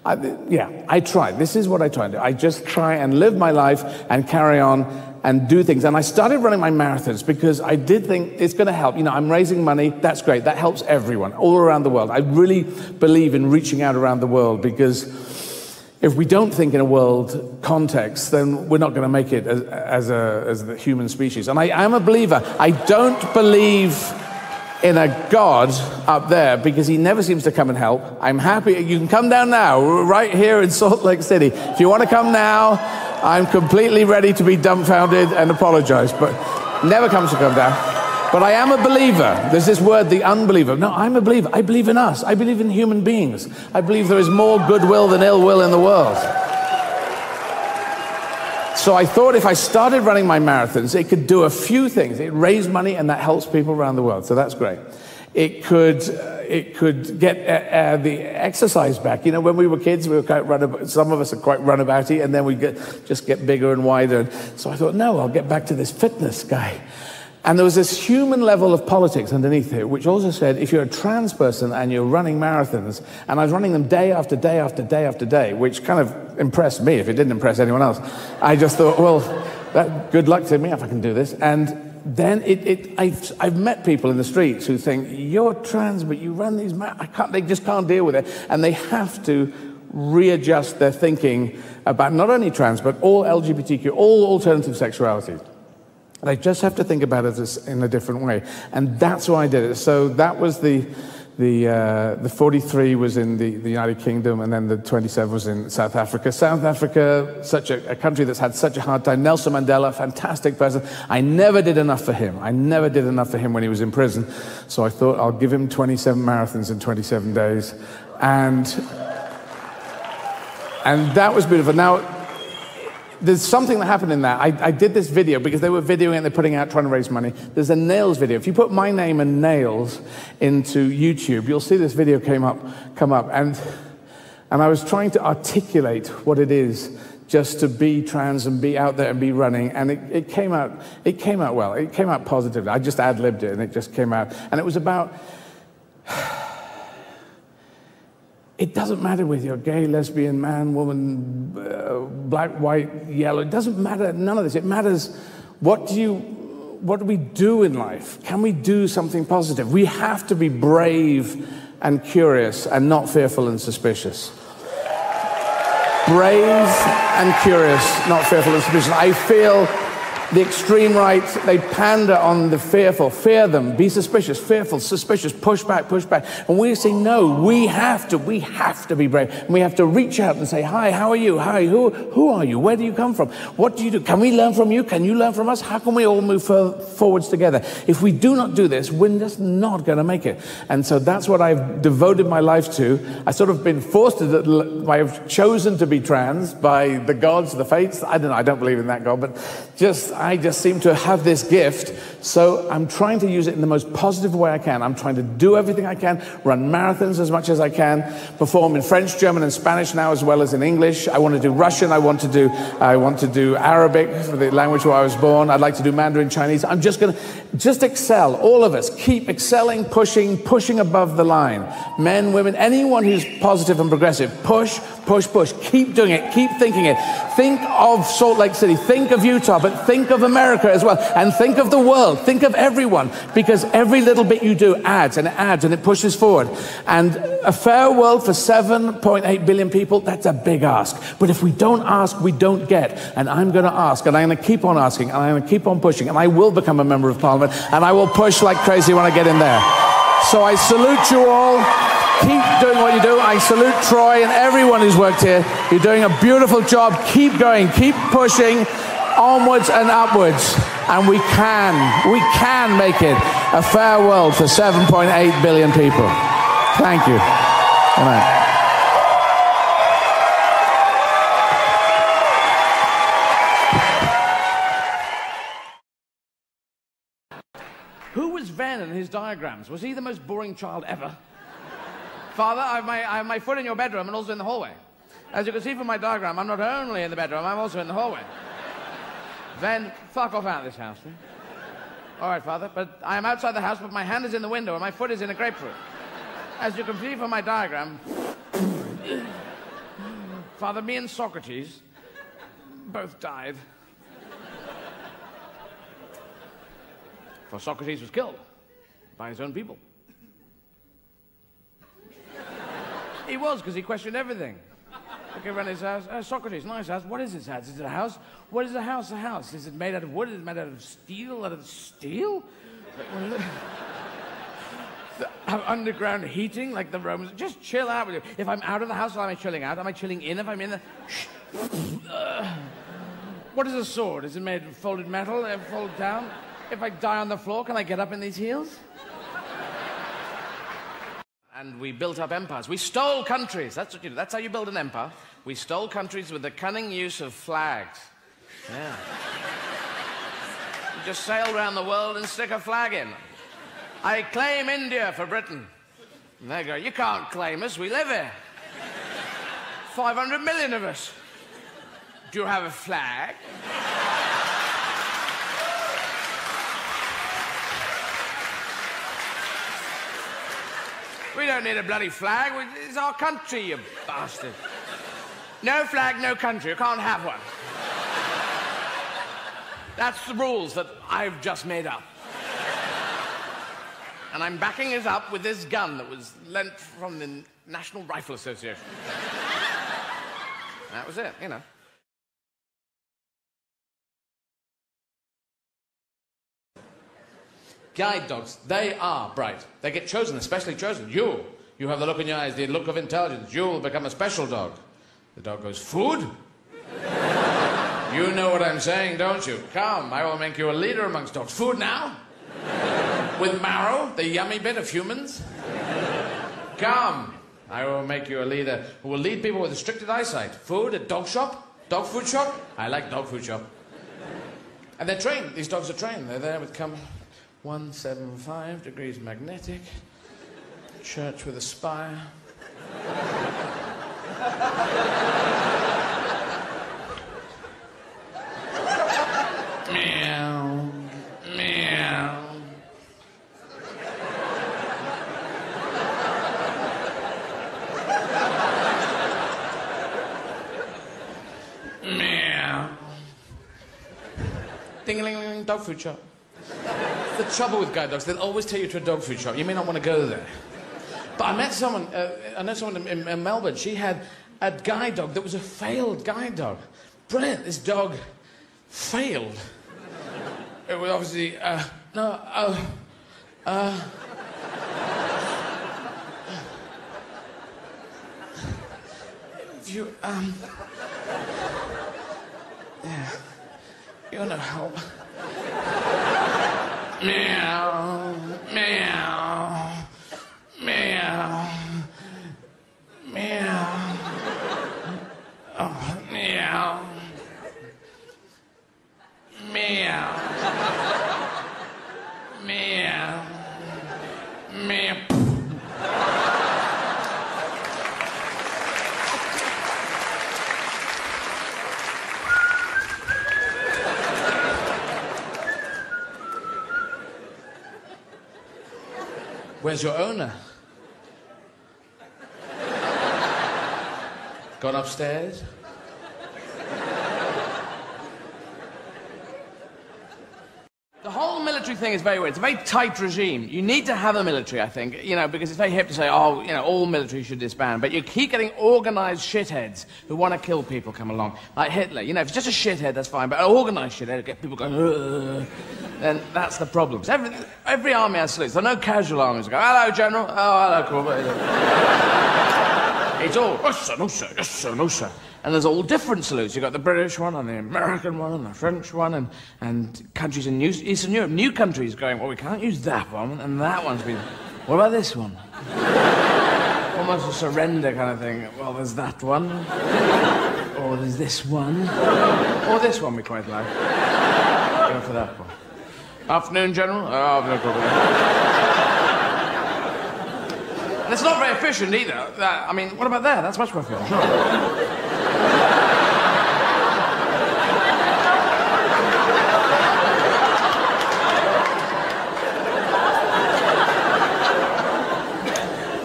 I try. This is what I try to do. I just try and live my life and carry on and do things. And I started running my marathons because I did think it's going to help. You know, I'm raising money. That's great. That helps everyone all around the world. I really believe in reaching out around the world because if we don't think in a world context, then we're not going to make it as the human species. And I am a believer. I don't believe in a God up there because he never seems to come and help. I'm happy. You can come down now, right here in Salt Lake City. If you want to come now, I'm completely ready to be dumbfounded and apologize, but never comes to come down. But I am a believer. There's this word, the unbeliever. No, I'm a believer. I believe in us. I believe in human beings. I believe there is more goodwill than ill will in the world. So I thought if I started running my marathons, it could do a few things. It raised money, and that helps people around the world. So that's great. It could get the exercise back. You know, when we were kids, we were quite some of us are quite runabouty, and then we just get bigger and wider. So I thought, no, I'll get back to this fitness guy. And there was this human level of politics underneath it, which also said, if you're a trans person and you're running marathons, and I was running them day after day after day after day, which kind of impressed me if it didn't impress anyone else. I just thought, well, good luck to me if I can do this. And then I've met people in the streets who think, you're trans, but you run these they just can't deal with it. And they have to readjust their thinking about not only trans, but all LGBTQ, all alternative sexualities. They just have to think about it in a different way. And that's why I did it. So that was the 43 was in the United Kingdom, and then the 27 was in South Africa. South Africa, such a country that's had such a hard time. Nelson Mandela, fantastic person. I never did enough for him. I never did enough for him when he was in prison. So I thought I'll give him 27 marathons in 27 days. And that was beautiful. Now, there's something that happened in that. I did this video because they were videoing and they're putting out trying to raise money. There's a nails video. If you put my name and nails into YouTube, you'll see this video come up. And I was trying to articulate what it is just to be trans and be out there and be running. And it came out well. It came out positively. I just ad-libbed it and it just came out. And it was about, it doesn't matter whether you're gay, lesbian, man, woman, black, white, yellow. It doesn't matter, none of this. It matters what do we do in life? Can we do something positive? We have to be brave and curious and not fearful and suspicious. Brave and curious, not fearful and suspicious. I feel the extreme right, they pander on the fearful. Fear them, be suspicious, fearful, suspicious, push back, push back. And we say, no, we have to be brave. And we have to reach out and say, hi, how are you? Hi, who are you? Where do you come from? What do you do? Can we learn from you? Can you learn from us? How can we all move forwards together? If we do not do this, we're just not going to make it. And so that's what I've devoted my life to. I've sort of been forced to, I've chosen to be trans by the gods, the fates. I don't know, I don't believe in that God, but I just seem to have this gift, so I'm trying to use it in the most positive way I can. I'm trying to do everything I can, run marathons as much as I can, perform in French, German, and Spanish now, as well as in English. I want to do Russian. I want to do Arabic, for the language where I was born. I'd like to do Mandarin Chinese. I'm just going to excel. All of us keep excelling, pushing above the line. Men, women, anyone who's positive and progressive, push. Keep doing it. Keep thinking it. Think of Salt Lake City. Think of Utah, but think of America as well. And think of the world. Think of everyone. Because every little bit you do adds, and it pushes forward. And a fair world for 7.8 billion people, that's a big ask. But if we don't ask, we don't get. And I'm going to ask, and I'm going to keep on asking, and I'm going to keep on pushing, and I will become a member of Parliament, and I will push like crazy when I get in there. So I salute you all. Keep doing what you do. I salute Troy and everyone who's worked here. You're doing a beautiful job. Keep going. Keep pushing onwards and upwards. And we can make it a fair world for 7.8 billion people. Thank you. Good night. Who was Venn in his diagrams? Was he the most boring child ever? Father, I have my foot in your bedroom and also in the hallway. As you can see from my diagram, I'm not only in the bedroom, I'm also in the hallway. Then, fuck off out of this house, please. All right, Father, but I am outside the house, but my hand is in the window and my foot is in a grapefruit. As you can see from my diagram, Father, me and Socrates both died. For Socrates was killed by his own people. He was, because he questioned everything. Look around his house. Socrates, nice house. What is this house? Is it a house? What is a house? A house. Is it made out of wood? Is it made out of steel? Out of steel? Underground heating, like the Romans. Just chill out with you. If I'm out of the house, am I chilling out? Am I chilling in? If I'm in the... What is a sword? Is it made of folded metal? Folded down? If I die on the floor, can I get up in these heels? And we built up empires. We stole countries. That's what you do. That's how you build an empire. We stole countries with the cunning use of flags. Yeah. You just sail around the world and stick a flag in. I claim India for Britain. And they go, you can't claim us. We live here. 500 million of us. Do you have a flag? We don't need a bloody flag. It's our country, you bastard. No flag, no country. You can't have one. That's the rules that I've just made up. And I'm backing it up with this gun that was lent from the National Rifle Association. That was it, you know. Guide dogs, they are bright. They get chosen, especially chosen. You have the look in your eyes, the look of intelligence. You'll become a special dog. The dog goes, food? You know what I'm saying, don't you? Come, I will make you a leader amongst dogs. Food now? With marrow, the yummy bit of humans? Come, I will make you a leader who will lead people with restricted eyesight. Food at dog shop? Dog food shop? I like dog food shop. And they're trained. These dogs are trained. They're there with 175 degrees magnetic, church with a spire. Meow, meow. Meow. Ding-a-ling-ling, dog food shop. The trouble with guide dogs, they'll always take you to a dog food shop. You may not want to go there. But I met someone, I know someone in Melbourne. She had a guide dog that was a failed guide dog. Brilliant. This dog failed. It was obviously, you, yeah, you're no help. Meow, meow, meow, meow. Oh, meow. Meow. Meow. Meow. Where's your owner? Gone upstairs? The whole military thing is very weird. It's a very tight regime. You need to have a military, I think, you know, because it's very hip to say, oh, you know, all military should disband. But you keep getting organised shitheads who want to kill people come along. Like Hitler. You know, if it's just a shithead, that's fine. But an organised shithead, get people going, ugh. Then that's the problem. Every army has salutes. There are no casual armies. Go, hello, General. Oh, hello, Corporal. It's all, yes, sir, no, sir, yes, sir, no, sir. And there's all different salutes. You've got the British one and the American one and the French one and countries in Eastern Europe, new countries going, well, we can't use that one, and that one's been, what about this one? Almost a surrender kind of thing. Well, there's that one. Or there's this one. Or this one we quite like. Go for that one. Afternoon, General? Oh, no problem. And it's not very efficient either. I mean, what about there? That's much more efficient. Sure.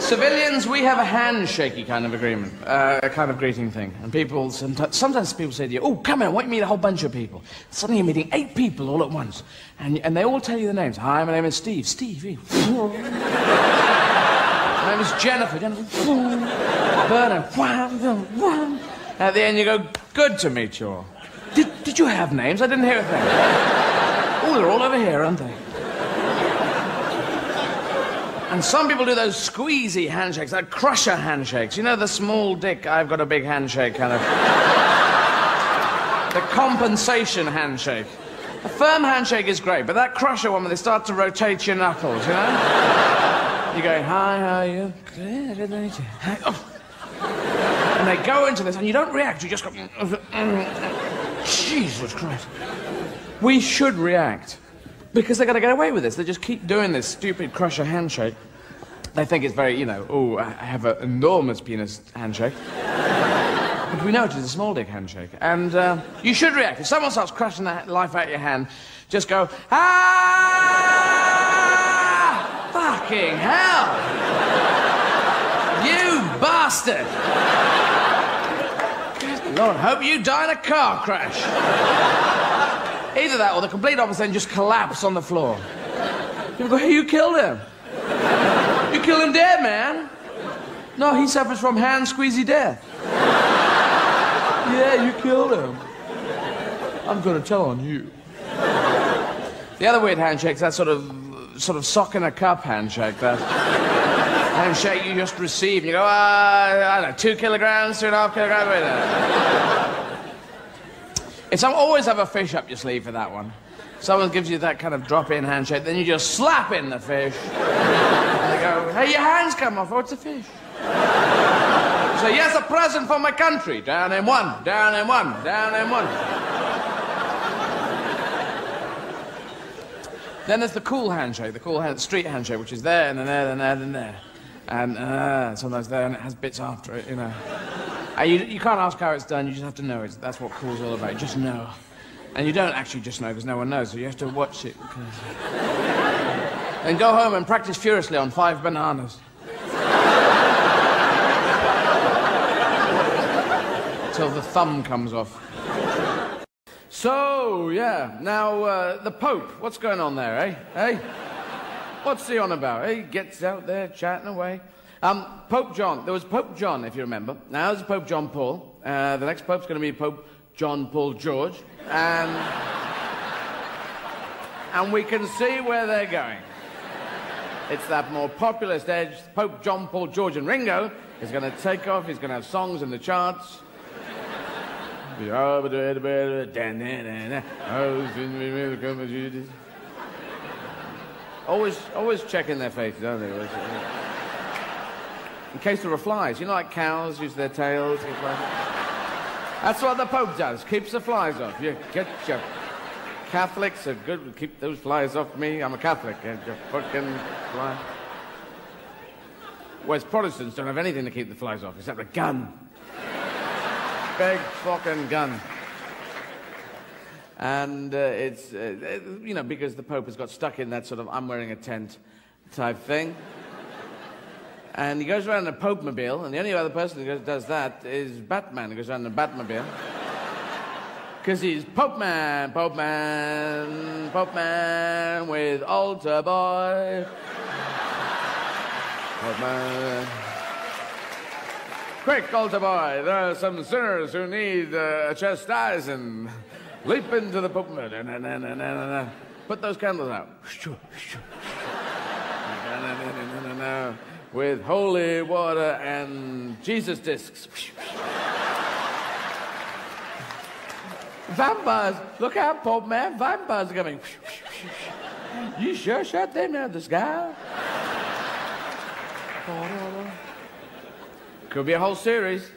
Civilians, we have a handshaky kind of agreement, a kind of greeting thing. And people, sometimes people say to you, oh, come here, I want you to meet a whole bunch of people. Suddenly you're meeting 8 people all at once. And they all tell you the names. Hi, my name is Steve. Steve. My name is Jennifer. Bernard. At the end you go, good to meet you all. Did you have names? I didn't hear a thing. Oh, they're all over here, aren't they? And some people do those squeezy handshakes, like crusher handshakes. You know, the small dick, I've got a big handshake kind of... the compensation handshake. A firm handshake is great, but that crusher one where they start to rotate your knuckles, you know? You go, hi, how are you? Good, nice. Oh. And they go into this, and you don't react, you just go... Jesus Christ. We should react. Because they're going to get away with this. They just keep doing this stupid crusher handshake. They think it's very, you know, oh, I have an enormous penis handshake. But we know it is a small dick handshake. And you should react. If someone starts crushing the life out of your hand, just go, ah! Fucking hell! You bastard! Good Lord, hope you die in a car crash. Either that or the complete opposite and just collapse on the floor. People go, hey, you killed him. You killed him dead, man. No, he suffers from hand squeezy death. Yeah, you killed him. I'm going to tell on you. The other weird handshake's that sort of sock in a cup handshake. That handshake you just receive. And you go, I don't know, 2 kilograms, 2.5 kilograms. Wait a minute. It's always have a fish up your sleeve for that one. Someone gives you that kind of drop-in handshake, then you just slap in the fish. And they go, hey, your hands come off. Oh, it's a fish. You say, yes, a present for my country. Down in one, down in one, down in one. Then there's the cool handshake, the street handshake, which is there and then there and there and there. And sometimes there, and it has bits after it, you know. You can't ask how it's done, you just have to know it. That's what cool's all about, just know. And you don't actually just know, because no one knows, so you have to watch it. Then go home and practice furiously on 5 bananas. Till the thumb comes off. So, yeah, now, the Pope, what's going on there, eh? Hey? What's he on about? He gets out there chatting away. Pope John, there was Pope John, if you remember. Now there's Pope John Paul. The next Pope's going to be Pope John Paul George. And we can see where they're going. It's that more populist edge. Pope John Paul George and Ringo is going to take off. He's going to have songs in the charts. Always checking their faces, don't they? In case there are flies. You know, like cows use their tails. That's what the Pope does, keeps the flies off. You get your Catholics are good to keep those flies off me. I'm a Catholic, and you fucking fly. Whereas Protestants don't have anything to keep the flies off, except a gun. Big fucking gun. And it's, you know, because the Pope has got stuck in that sort of I'm wearing a tent type thing. And he goes around in a Pope-mobile, and the only other person who does that is Batman, who goes around in a Batmobile. Because he's Pope Man, Pope Man, Pope Man with altar boy. Pope Man. Quick, altar boy, there are some sinners who need a chastising. Leap into the Pope. Put those candles out. With holy water and Jesus discs. Vampires, look out, Pope Man, vampires are coming. You sure shut them out of the sky? Could be a whole series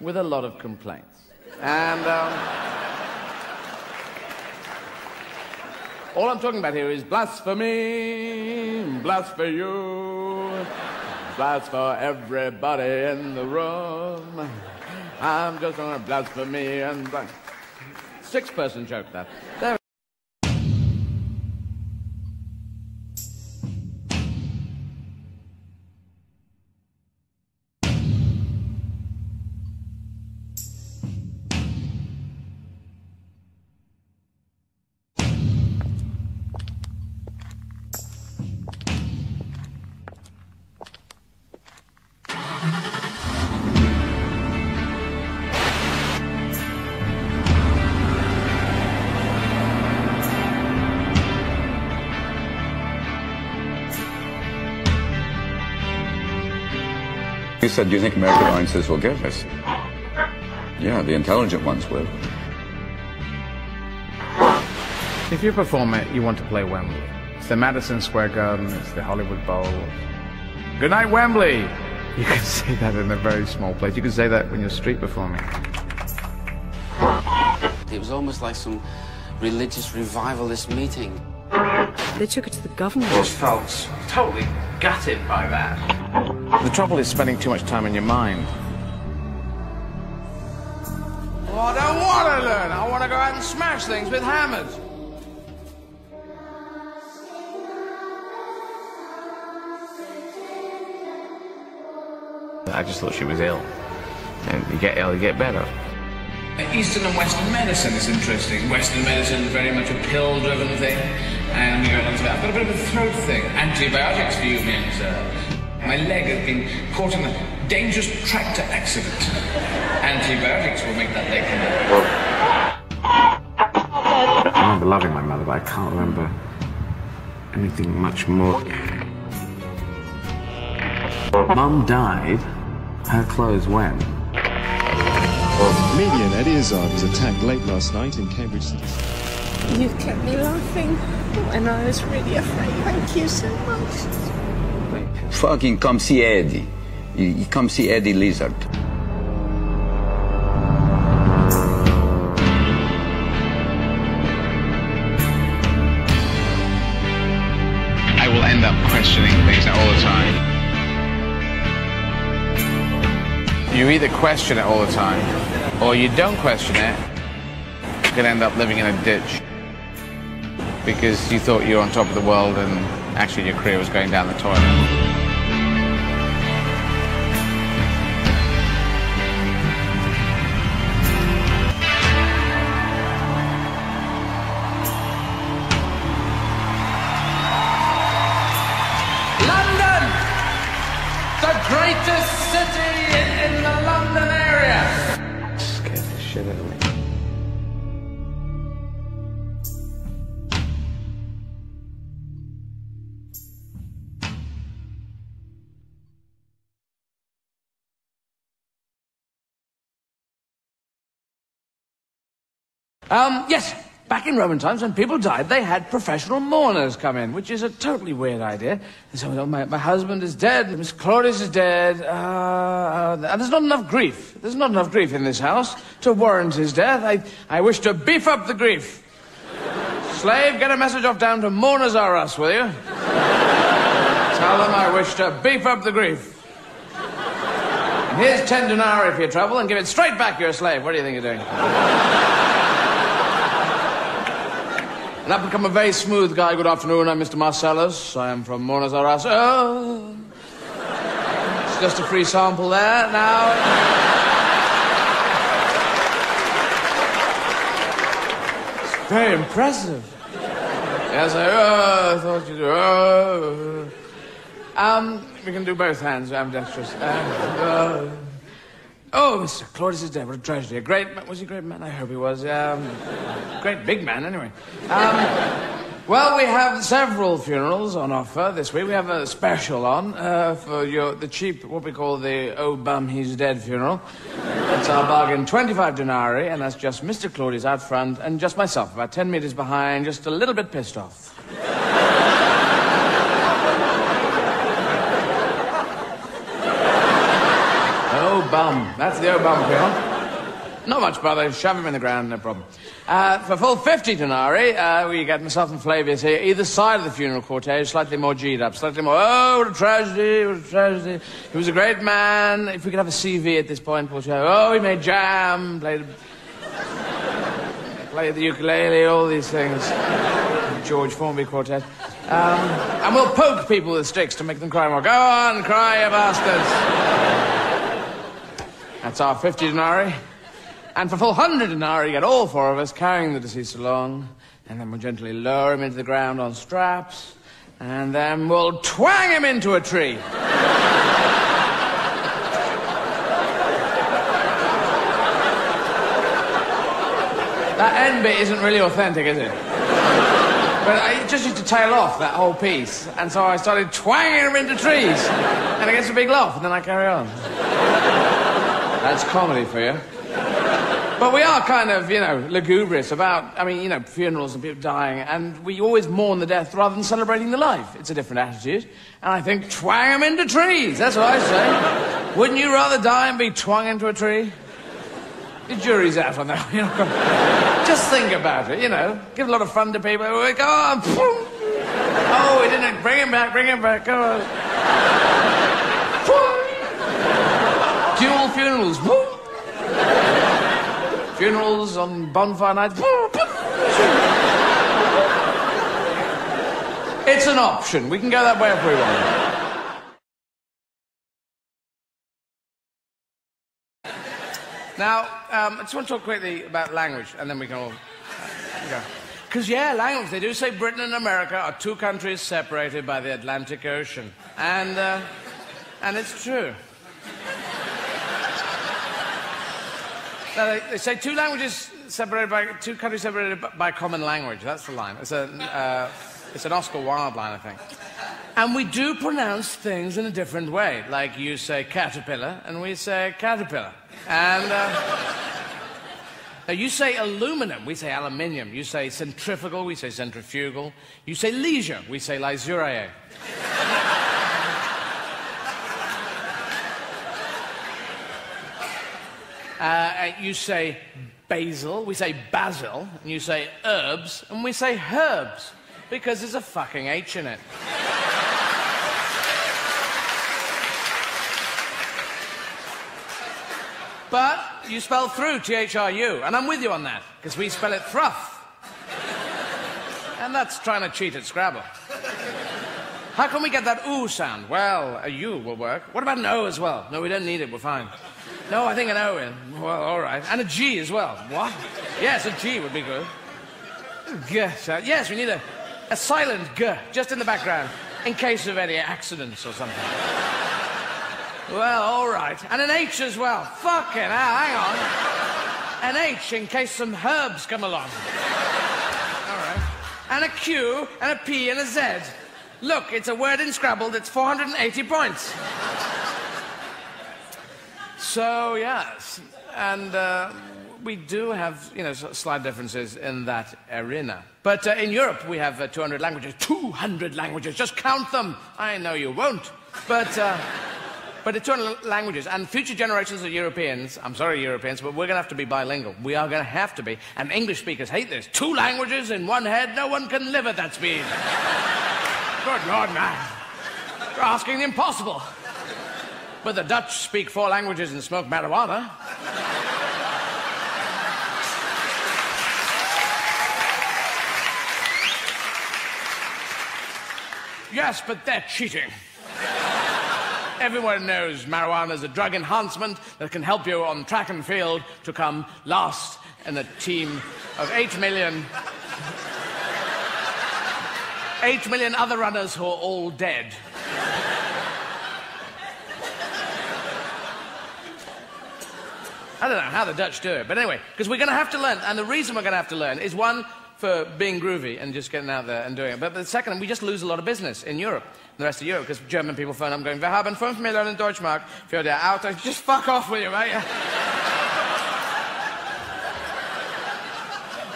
with a lot of complaints. And all I'm talking about here is blasphemy, blasphemy you, blasphemy for everybody in the room. I'm just on a blasphemy and 6-person joke that. There. He said, do you think American audiences will get this? Yeah, the intelligent ones will. If you perform it, you want to play Wembley. It's the Madison Square Garden, it's the Hollywood Bowl. Good night, Wembley! You can say that in a very small place. You can say that when you're street performing. It was almost like some religious revivalist meeting. They took it to the government. I just felt totally gutted by that. The trouble is spending too much time in your mind. Oh, I don't want to learn. I want to go out and smash things with hammers. I just thought she was ill. And you get ill, you get better. Eastern and Western medicine is interesting. Western medicine is very much a pill-driven thing, and we go on to that. I've got a bit of a throat thing. Antibiotics for you men, sir. My leg has been caught in a dangerous tractor accident. Antibiotics will make that leg come out. I remember loving my mother, but I can't remember anything much more. Mum died. Her clothes when? Comedian Izzard was attacked late last night in Cambridge City. You kept me laughing when I was really afraid. Thank you so much. Fucking come see Eddie. You come see Eddie Izzard. I will end up questioning things all the time. You either question it all the time, or you don't question it, you could end up living in a ditch. Because you thought you were on top of the world and actually your career was going down the toilet. London! The greatest city in the London area! Scared the shit out of me. Yes, back in Roman times when people died, they had professional mourners come in, which is a totally weird idea. And so, my husband is dead, Miss Claudius is dead, and there's not enough grief. There's not enough grief in this house to warrant his death. I wish to beef up the grief. Slave, get a message off down to Mourners R Us, will you? Tell them I wish to beef up the grief. And here's 10 denarii for your trouble, and give it straight back, you're a slave. What do you think you're doing? And I've become a very smooth guy. Good afternoon, I'm Mr. Marcellus. I am from Mourners R Us. Oh. It's just a free sample there. Now... It's very impressive. Yes, I thought you'd... we can do both hands. I'm dexterous. Oh, Mr. Claudius is dead. What a tragedy. A great man. Was he a great man? I hope he was. Great big man, anyway. Well, we have several funerals on offer this week. We have a special on for the cheap, what we call the oh bum, he's dead funeral. It's our bargain, 25 denarii, and that's just Mr. Claudius out front and just myself, about 10 meters behind, just a little bit pissed off. Oh bum. That's the oh bum funeral. Not much bother. Shove him in the ground, no problem. For full 50 denarii, we get myself and Flavius here, either side of the funeral cortege, slightly more G'd up, slightly more, oh, what a tragedy, what a tragedy. He was a great man. If we could have a CV at this point, we'll show, oh, he made jam, played the ukulele, all these things. George Formby quartet. And we'll poke people with sticks to make them cry more. Go on, cry, you bastards. That's our 50 denarii. And for full 100 denarii, you get all four of us carrying the deceased along, and then we'll gently lower him into the ground on straps, and then we'll twang him into a tree. That end bit isn't really authentic, is it? But it just used to tail off, that whole piece. And so I started twanging them into trees. And it gets a big laugh, and then I carry on. That's comedy for you. But we are kind of, you know, lugubrious about, I mean, you know, funerals and people dying, and we always mourn the death rather than celebrating the life. It's a different attitude. And I think, twang them into trees, that's what I say. Wouldn't you rather die and be twung into a tree? The jury's out on that, you know. Just think about it, you know. Give a lot of fun to people. We go on. Oh, we didn't. Bring him back, go on. Dual funerals. Funerals on bonfire nights. It's an option. We can go that way if we want. Now, I just want to talk quickly about language, and then we can all go. Because, yeah, language, they do say Britain and America are two countries separated by the Atlantic Ocean. And it's true. Now, they say two countries separated by common language. That's the line. It's an Oscar Wilde line, I think. And we do pronounce things in a different way. Like you say caterpillar, and we say caterpillar. And now you say aluminum, we say aluminium. You say centrifugal, we say centrifugal. You say leisure, we say leisure. You say basil, we say basil. And you say herbs, and we say herbs. Because there's a fucking H in it. But you spell through, T-H-R-U, and I'm with you on that, because we spell it thruff. And that's trying to cheat at Scrabble. How can we get that ooh sound? Well, a U will work. What about an O as well? No, we don't need it, we're fine. No, I think an O in. Well, all right. And a G as well. What? Yes, a G would be good. G sound. Yes, we need a silent G, just in the background, in case of any accidents or something. Well, all right. And an H as well. Fucking hell, hang on. An H in case some herbs come along. All right. And a Q, and a P, and a Z. Look, it's a word in Scrabble that's 480 points. So, yes. And we do have, you know, slight differences in that arena. But in Europe, we have 200 languages. 200 languages. Just count them. I know you won't. But it's 200 languages, and future generations of Europeans, I'm sorry, Europeans, but we're going to have to be bilingual. We are going to have to be. And English speakers hate this. 2 languages in one head, no one can live at that speed. Good Lord, man. You're asking the impossible. But the Dutch speak 4 languages and smoke marijuana. Yes, but they're cheating. Everyone knows marijuana is a drug enhancement that can help you on track and field to come last in a team of 8 million other runners who are all dead. I don't know how the Dutch do it, but anyway, because we're going to have to learn, and the reason we're going to have to learn is, one, for being groovy and just getting out there and doing it. But the second, we just lose a lot of business in Europe, in the rest of Europe, because German people phone up going, "Wir haben 5 Millionen Deutschmark für der Auto." Just fuck off with you, mate.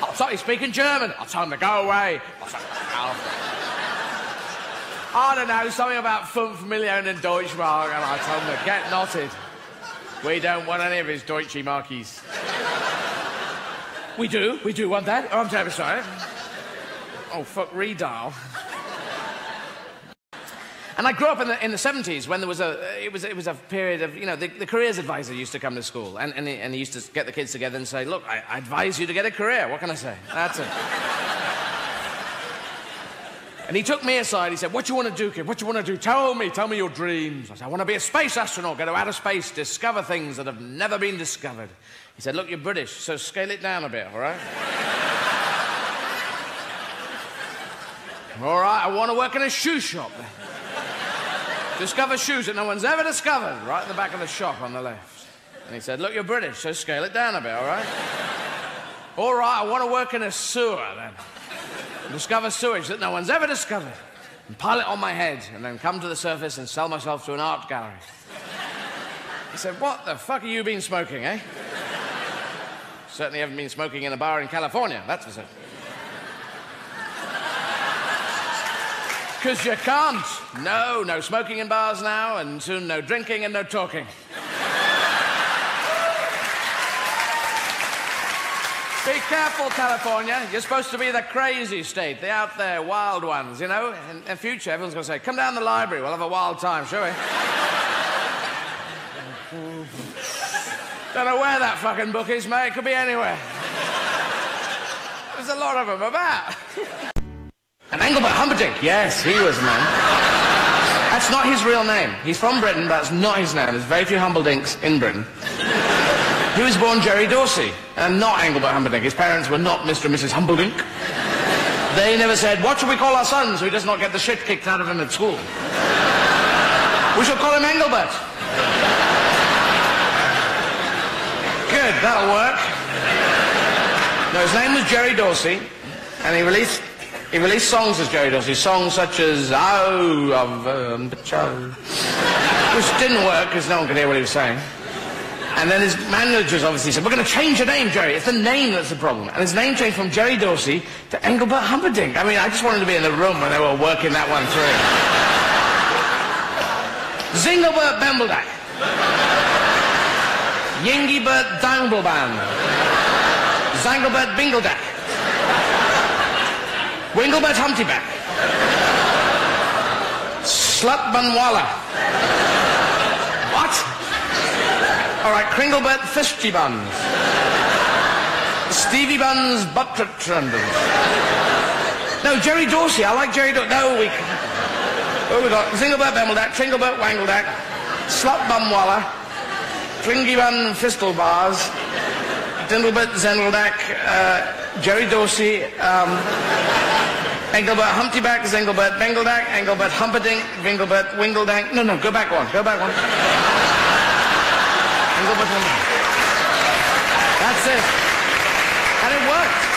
I'll start speaking German. I'll tell them to go away. I don't know, something about 5 Millionen Deutschmark, and I tell them to get knotted. We don't want any of his Deutsche Markies. We do want that. Oh, I'm terribly sorry. Oh, fuck, redial. And I grew up in the 70s when there was it was a period of, you know, the careers advisor used to come to school, and he used to get the kids together and say, "Look, I advise you to get a career. What can I say?" That's it. And he took me aside, he said, "What do you want to do, kid? What do you want to do? Tell me your dreams." I said, "I want to be a space astronaut, go to outer space, discover things that have never been discovered." He said, "Look, you're British, so scale it down a bit, all right?" "All right, I want to work in a shoe shop. Discover shoes that no one's ever discovered," right in the back of the shop on the left. And he said, "Look, you're British, so scale it down a bit, all right?" "All right, I want to work in a sewer, then." discover sewage that no one's ever discovered, and pile it on my head, and then come to the surface and sell myself to an art gallery. He said, what the fuck have you been smoking, eh? Certainly haven't been smoking in a bar in California, that's for certain. Because you can't. No smoking in bars now, and soon no drinking and no talking. Be careful, California. You're supposed to be the crazy state, the out there, wild ones, you know? In the future, everyone's going to say, come down the library, we'll have a wild time, shall we? Don't know where that fucking book is, mate. It could be anywhere. There's a lot of them about. And Engelbert Humperdinck, yes, he was a man. That's not his real name. He's from Britain, but that's not his name. There's very few Humperdinks in Britain. He was born Jerry Dorsey, and not Engelbert Humperdinck. His parents were not Mr. and Mrs. Humperdinck. They never said, what should we call our son so he does not get the shit kicked out of him at school? We shall call him Engelbert. Good, that'll work. No, his name was Jerry Dorsey, and he released songs as Jerry Dorsey, songs such as "Oh, which didn't work because no one could hear what he was saying. And then his managers obviously said, we're going to change your name, Jerry. It's the name that's the problem. And his name changed from Jerry Dorsey to Engelbert Humperdinck. I mean, I just wanted to be in the room when they were working that one through. Zingelbert Bembeldak. Yingibert Dangleband. Zangelbert Bingledack. Wingelbert Humptyback. Slutbunwalla. What? All right, Kringlebert Fishy Buns. Stevie Buns Buttrundles. No, Jerry Dorsey. I like Jerry Dorsey. No, we got Zingelbert Bembeldak, Tringlebert Wangledack, Slutbunwalla, Klingy Bun Fistel Bars, Dinglebert Zendeldack, Jerry Dorsey, Engelbert Humptyback, Zingelbert Bengledack, Engelbert Humperdinck, Vingelbert Wingledank. No, go back one. Engelbert Humperdinck. That's it. And it worked.